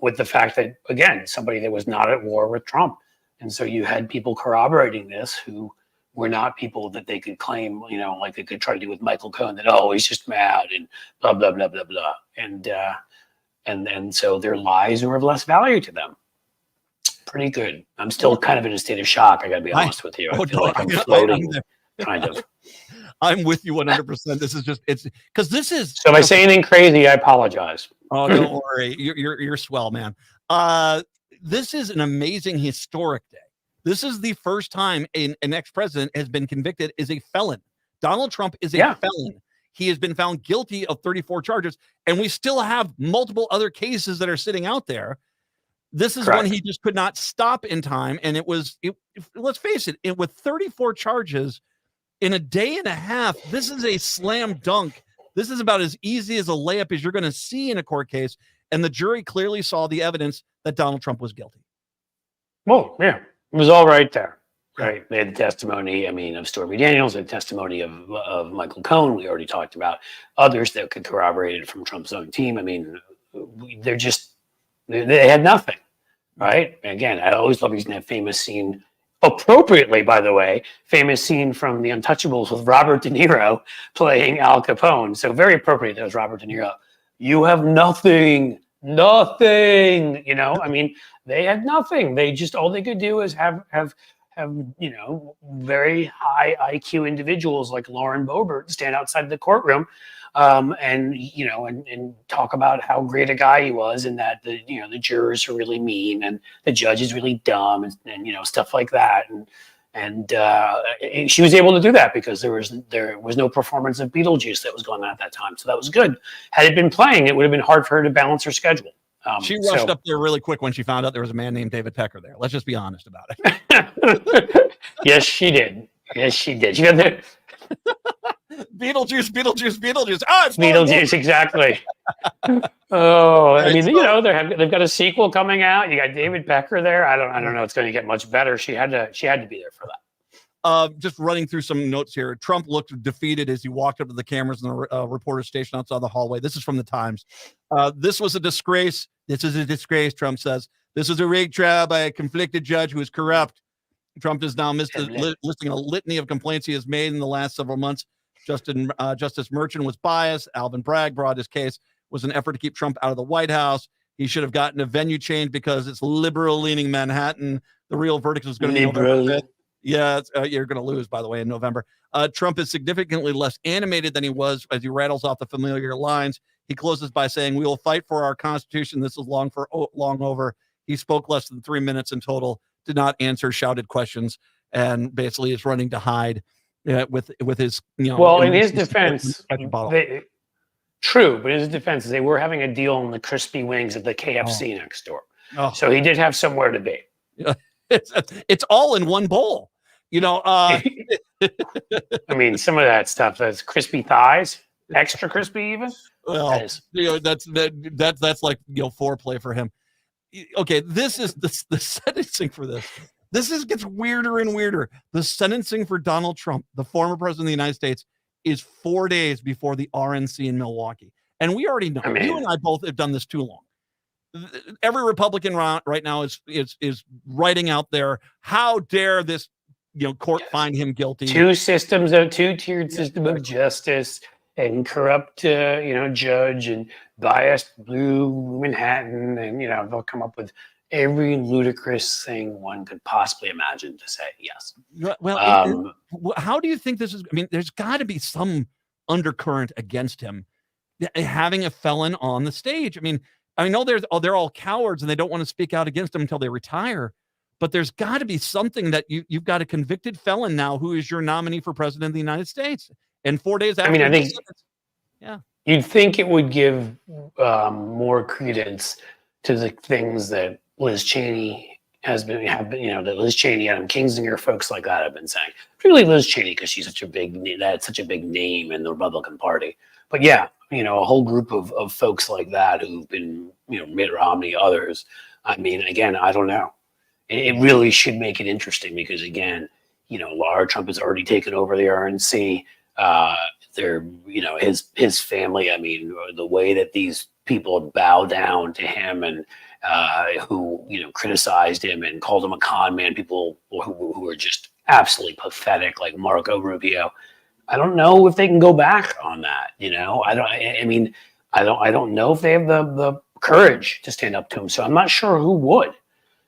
with the fact that again somebody that was not at war with Trump, and so you had people corroborating this who were not people that they could claim, like they could try to do with Michael Cohen, that, oh, he's just mad and blah, blah, blah, blah, blah. And so their lies are of less value to them. Pretty good. I'm still kind of in a state of shock. I got to be honest with you. I feel like I'm floating, kind of. I'm with you 100%. This is just, it's because this is. So if I say anything crazy, I apologize. Oh, don't worry. You're swell, man. This is an amazing historic day. This is the first time an ex-president has been convicted as a felon. Donald Trump is a felon. He has been found guilty of 34 charges, and we still have multiple other cases that are sitting out there. This is one he just could not stop in time, and let's face it, with 34 charges in a day and a half, this is a slam dunk. This is about as easy as a layup as you're going to see in a court case, and the jury clearly saw the evidence that Donald Trump was guilty. Well, yeah. It was all right there, right? They had the testimony, of Stormy Daniels, the testimony of Michael Cohen. We already talked about others that could corroborate it from Trump's own team. They had nothing, right? Again, I always love using that famous scene, appropriately, by the way, famous scene from The Untouchables with Robert De Niro playing Al Capone. So very appropriate. That was Robert De Niro. You have nothing. They had nothing. They just, all they could do is have very high IQ individuals like Lauren Boebert stand outside the courtroom and talk about how great a guy he was, and that the jurors are really mean and the judge is really dumb and stuff like that. And she was able to do that because there was no performance of Beetlejuice that was going on at that time. So that was good. Had it been playing, it would have been hard for her to balance her schedule. She rushed up there really quick when she found out there was a man named David Pecker there. Let's just be honest about it. Yes, she did. She got there. Beetlejuice. Oh, it's Beetlejuice, exactly. They've got a sequel coming out. You got David Pecker there. I don't know. It's going to get much better. She had to be there for that. Just running through some notes here. Trump looked defeated as he walked up to the cameras in the reporter station outside the hallway. This is from the Times. This was a disgrace. This is a disgrace, Trump says. This is a rigged trial by a conflicted judge who is corrupt. Trump is now listing a litany of complaints he has made in the last several months. Justice Merchant was biased. Alvin Bragg brought his case, was an effort to keep Trump out of the White House. He should have gotten a venue change because it's liberal-leaning Manhattan. The real verdict was going to be November 5th. Yeah, you're going to lose, by the way, in November. Trump is significantly less animated than he was as he rattles off the familiar lines. He closes by saying, "We will fight for our Constitution. This is long over." He spoke less than 3 minutes in total, did not answer shouted questions, and basically is running to hide with his, Well, in his defense, true, but in his defense, they were having a deal on the crispy wings at the KFC next door. So he did have somewhere to be. It's all in one bowl. Some of that stuff, that's crispy thighs, extra crispy even. Well, that's like foreplay for him. Okay, this is the sentencing for this. This gets weirder and weirder. The sentencing for Donald Trump, the former president of the United States, is 4 days before the RNC in Milwaukee, and we already know. You and I both have done this too long. Every Republican right now is writing out there, how dare this court find him guilty. Two-tiered system of justice and corrupt judge and biased blue Manhattan, and they'll come up with every ludicrous thing one could possibly imagine to say yes. Well, how do you think this is? There's got to be some undercurrent against him having a felon on the stage. I know they're all cowards and they don't want to speak out against him until they retire, but there's got to be something that you've got a convicted felon now who is your nominee for president of the United States. And 4 days after, I think, you'd think it would give more credence to the things that Liz Cheney have been, that Liz Cheney, Adam Kinzinger, folks like that have been saying. Particularly Liz Cheney, because she's such a big name in the Republican Party. But yeah, a whole group of folks like that who've been, Mitt Romney, others. I mean, again, I don't know. It really should make it interesting because, again, Laura Trump has already taken over the RNC. His family. I mean, the way that these people bow down to him and who criticized him and called him a con man. People who are just absolutely pathetic, like Marco Rubio. I don't know if they can go back on that. I don't know if they have the courage to stand up to him. So I'm not sure who would.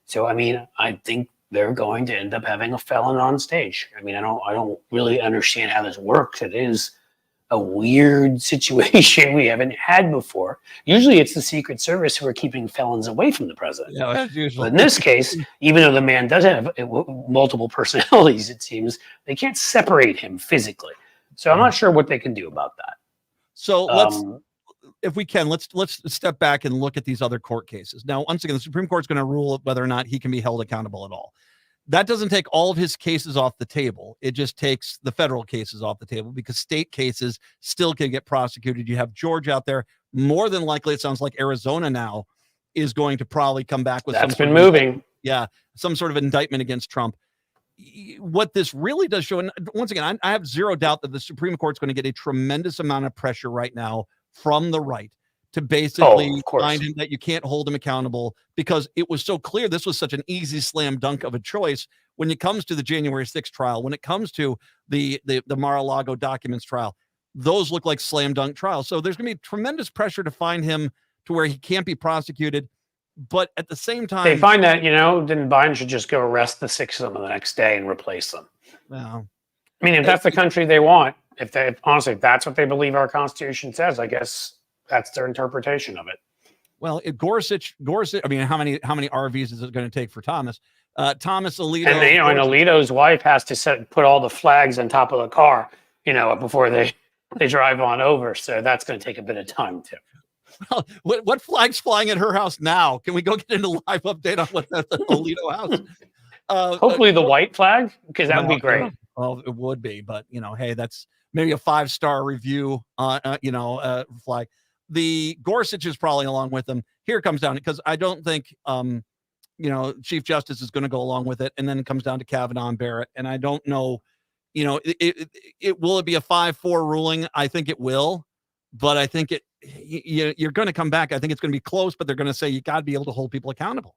So I think they're going to end up having a felon on stage. I don't really understand how this works. It is a weird situation we haven't had before. Usually it's the Secret Service who are keeping felons away from the president. Yeah, that's usually. But in this case, even though the man does have multiple personalities, it seems, they can't separate him physically. So I'm not sure what they can do about that. So if we can, let's step back and look at these other court cases. Now, once again, the Supreme Court's going to rule whether or not he can be held accountable at all. That doesn't take all of his cases off the table. It just takes the federal cases off the table because state cases still can get prosecuted. You have Georgia out there. More than likely, it sounds like Arizona now is going to probably come back with that's been moving. Yeah, some sort of indictment against Trump. What this really does show, and once again, I have zero doubt that the Supreme Court's going to get a tremendous amount of pressure right now from the right to basically find him that you can't hold him accountable because it was so clear this was such an easy slam dunk of a choice when it comes to the January 6th trial, when it comes to the Mar-a-Lago documents trial. Those look like slam dunk trials. So there's going to be tremendous pressure to find him to where he can't be prosecuted. But at the same time, they find that, then Biden should just go arrest the 6 of them the next day and replace them. Well, if that's the country they want, if that's what they believe our Constitution says, I guess that's their interpretation of it. Well, Gorsuch. How many RVs is it going to take for Thomas? Thomas Alito, and Alito's wife has to put all the flags on top of the car, before they drive on over. So that's going to take a bit of time too. Well, what flag's flying at her house now? Can we go get into live update on what's at the Alito house? Hopefully the white flag, because that would be great. Well, it would be, but hey, that's maybe a 5-star review. Flag. The Gorsuch is probably along with them. Here it comes down because I don't think Chief Justice is going to go along with it, and then it comes down to Kavanaugh and Barrett, and I don't know. Will it be a 5-4 ruling? I think it will, but I think you're going to come back. I think it's going to be close, but they're going to say you got to be able to hold people accountable.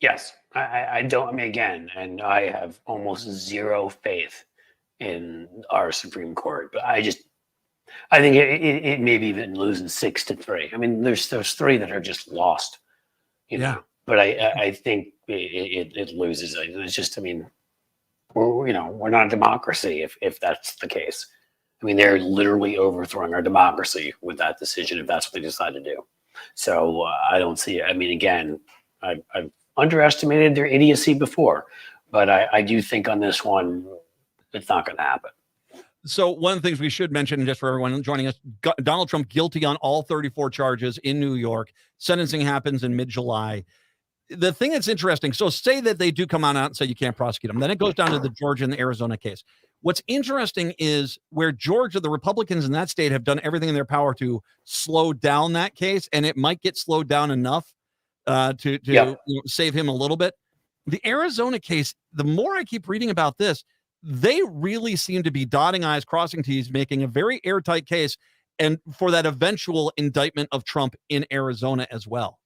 Yes, I don't. Again, and I have almost zero faith in our Supreme Court, but I think it maybe even loses 6-3. There's 3 that are just lost, But I think it loses. It's just, we're not a democracy if that's the case. They're literally overthrowing our democracy with that decision if that's what they decide to do. So I don't see it. Again, I've underestimated their idiocy before, but I do think on this one, it's not going to happen. So one of the things we should mention, just for everyone joining us, Donald Trump guilty on all 34 charges in New York. Sentencing happens in mid-July. The thing that's interesting, so say that they do come out and say you can't prosecute him. Then it goes down to the Georgia and the Arizona case. What's interesting is where Georgia, the Republicans in that state have done everything in their power to slow down that case, and it might get slowed down enough to save him a little bit. The Arizona case, the more I keep reading about this, they really seem to be dotting I's, crossing T's, making a very airtight case, and for that eventual indictment of Trump in Arizona as well.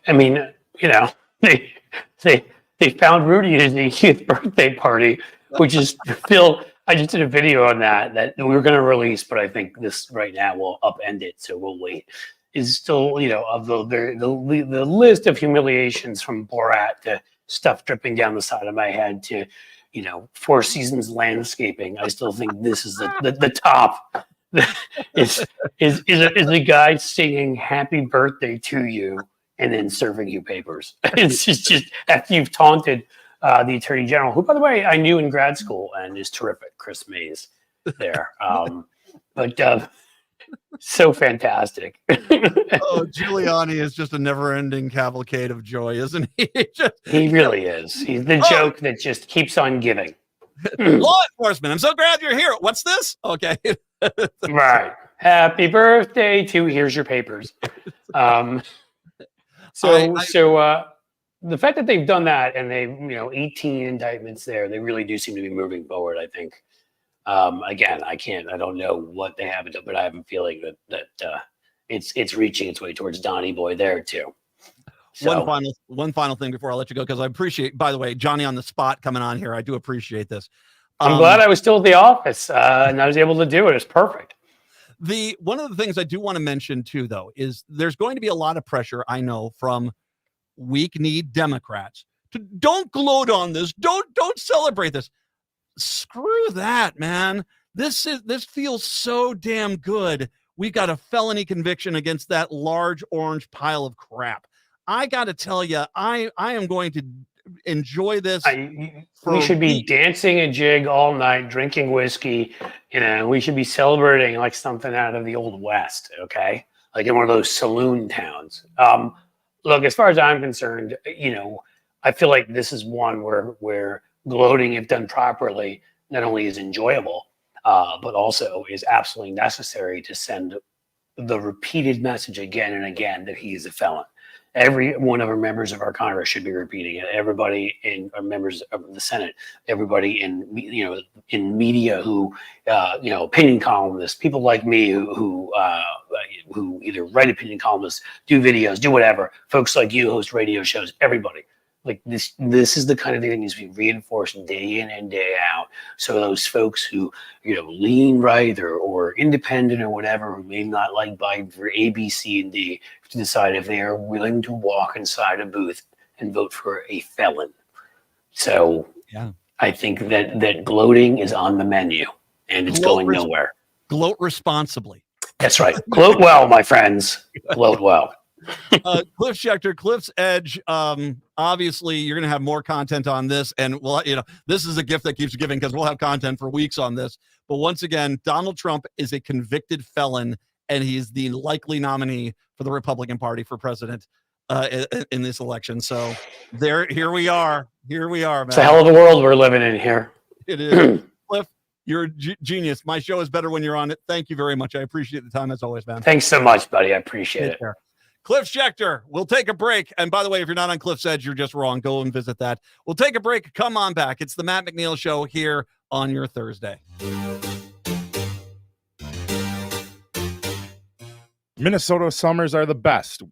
They found Rudy at his 80th birthday party, which is still. I just did a video on that we were going to release, but I think this right now will upend it, so we'll wait. Is still, of the list of humiliations from Borat to stuff dripping down the side of my head to, Four Seasons landscaping. I still think this is the top. is a guy singing "Happy Birthday" to you and then serving you papers. It's just after you've taunted the Attorney General, who, by the way, I knew in grad school and is terrific, Chris Mays. There, but So fantastic. Oh, Giuliani is just a never-ending cavalcade of joy, isn't he? He really is. He's the joke that just keeps on giving. Law enforcement, I'm so glad you're here. What's this? Okay. Right. Happy birthday to here's your papers. The fact that they've done that and they, 18 indictments there, they really do seem to be moving forward, I think. Again, I don't know what they haven't done, but I have a feeling that it's reaching its way towards Donnie Boy there too. So, One final thing before I let you go, because I appreciate, by the way, Johnny on the spot coming on here. I do appreciate this. I'm glad I was still at the office and I was able to do it. It's perfect. One of the things I do want to mention too, though, is there's going to be a lot of pressure, I know, from weak-kneed Democrats to don't gloat on this, don't celebrate this. Screw that, man. This feels so damn good. We got a felony conviction against that large orange pile of crap. I got to tell you, I am going to enjoy this. We should be dancing a jig all night, drinking whiskey. We should be celebrating like something out of the Old West, okay? Like in one of those saloon towns. Look, as far as I'm concerned, I feel like this is one where gloating, if done properly, not only is enjoyable, but also is absolutely necessary to send the repeated message again and again that he is a felon. Every one of our members of our Congress should be repeating it. Everybody in our members of the Senate, everybody in media who opinion columnists, people like me who either write opinion columnists, do videos, do whatever. Folks like you host radio shows. Everybody. Like this is the kind of thing that needs to be reinforced day in and day out. So those folks who, lean right or independent or whatever, who may not like Biden for A, B, C, and D, to decide if they are willing to walk inside a booth and vote for a felon. So yeah, I think that gloating is on the menu and it's going nowhere. Gloat responsibly. That's right. Gloat well, my friends. Gloat well. Cliff Schechter, Cliff's Edge. Obviously, you're going to have more content on this, and this is a gift that keeps giving because we'll have content for weeks on this. But once again, Donald Trump is a convicted felon, and he's the likely nominee for the Republican Party for president in this election. So here we are. Here we are, man. It's a hell of a world we're living in here. It is. Cliff, you're a genius. My show is better when you're on it. Thank you very much. I appreciate the time as always, man. Thanks so much, buddy. I appreciate it. Cliff Schechter, we'll take a break. And by the way, if you're not on Cliff's Edge, you're just wrong. Go and visit that. We'll take a break. Come on back. It's the Matt McNeil Show here on your Thursday. Minnesota summers are the best.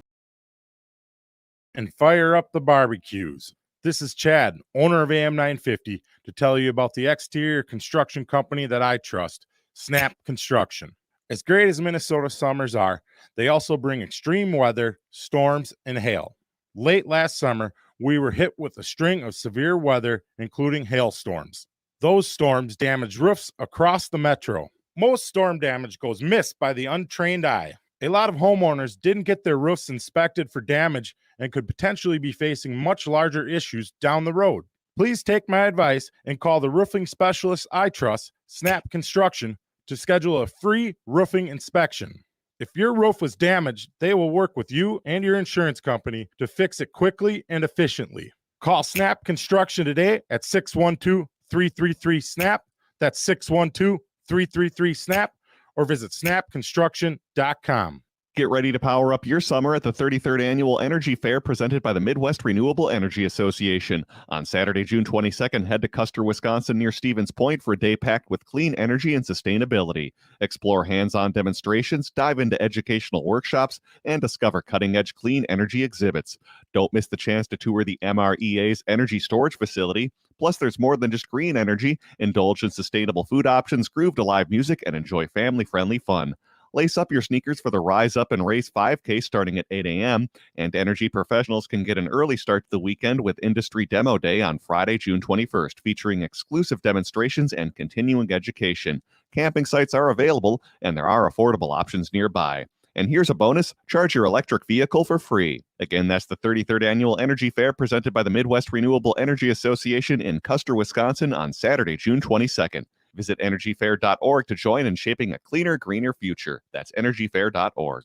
And fire up the barbecues. This is Chad, owner of AM 950, to tell you about the exterior construction company that I trust, Snap Construction. As great as Minnesota summers are, they also bring extreme weather, storms, and hail. Late last summer, we were hit with a string of severe weather, including hailstorms. Those storms damaged roofs across the metro. Most storm damage goes missed by the untrained eye. A lot of homeowners didn't get their roofs inspected for damage and could potentially be facing much larger issues down the road. Please take my advice and call the roofing specialist I trust, Snap Construction, to schedule a free roofing inspection. If your roof was damaged, they will work with you and your insurance company to fix it quickly and efficiently. Call Snap Construction today at 612-333-SNAP. That's 612-333-SNAP, or visit snapconstruction.com. Get ready to power up your summer at the 33rd Annual Energy Fair presented by the Midwest Renewable Energy Association. On Saturday, June 22nd, head to Custer, Wisconsin near Stevens Point for a day packed with clean energy and sustainability. Explore hands-on demonstrations, dive into educational workshops, and discover cutting-edge clean energy exhibits. Don't miss the chance to tour the MREA's energy storage facility. Plus, there's more than just green energy. Indulge in sustainable food options, groove to live music, and enjoy family-friendly fun. Lace up your sneakers for the Rise Up and Race 5K starting at 8 a.m., and energy professionals can get an early start to the weekend with Industry Demo Day on Friday, June 21st, featuring exclusive demonstrations and continuing education. Camping sites are available, and there are affordable options nearby. And here's a bonus, charge your electric vehicle for free. Again, that's the 33rd Annual Energy Fair presented by the Midwest Renewable Energy Association in Custer, Wisconsin on Saturday, June 22nd. Visit energyfair.org to join in shaping a cleaner, greener future. That's energyfair.org.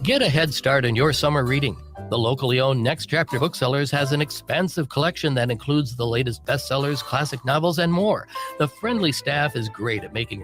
Get a head start in your summer reading. The locally owned Next Chapter Booksellers has an expansive collection that includes the latest bestsellers, classic novels, and more. The friendly staff is great at making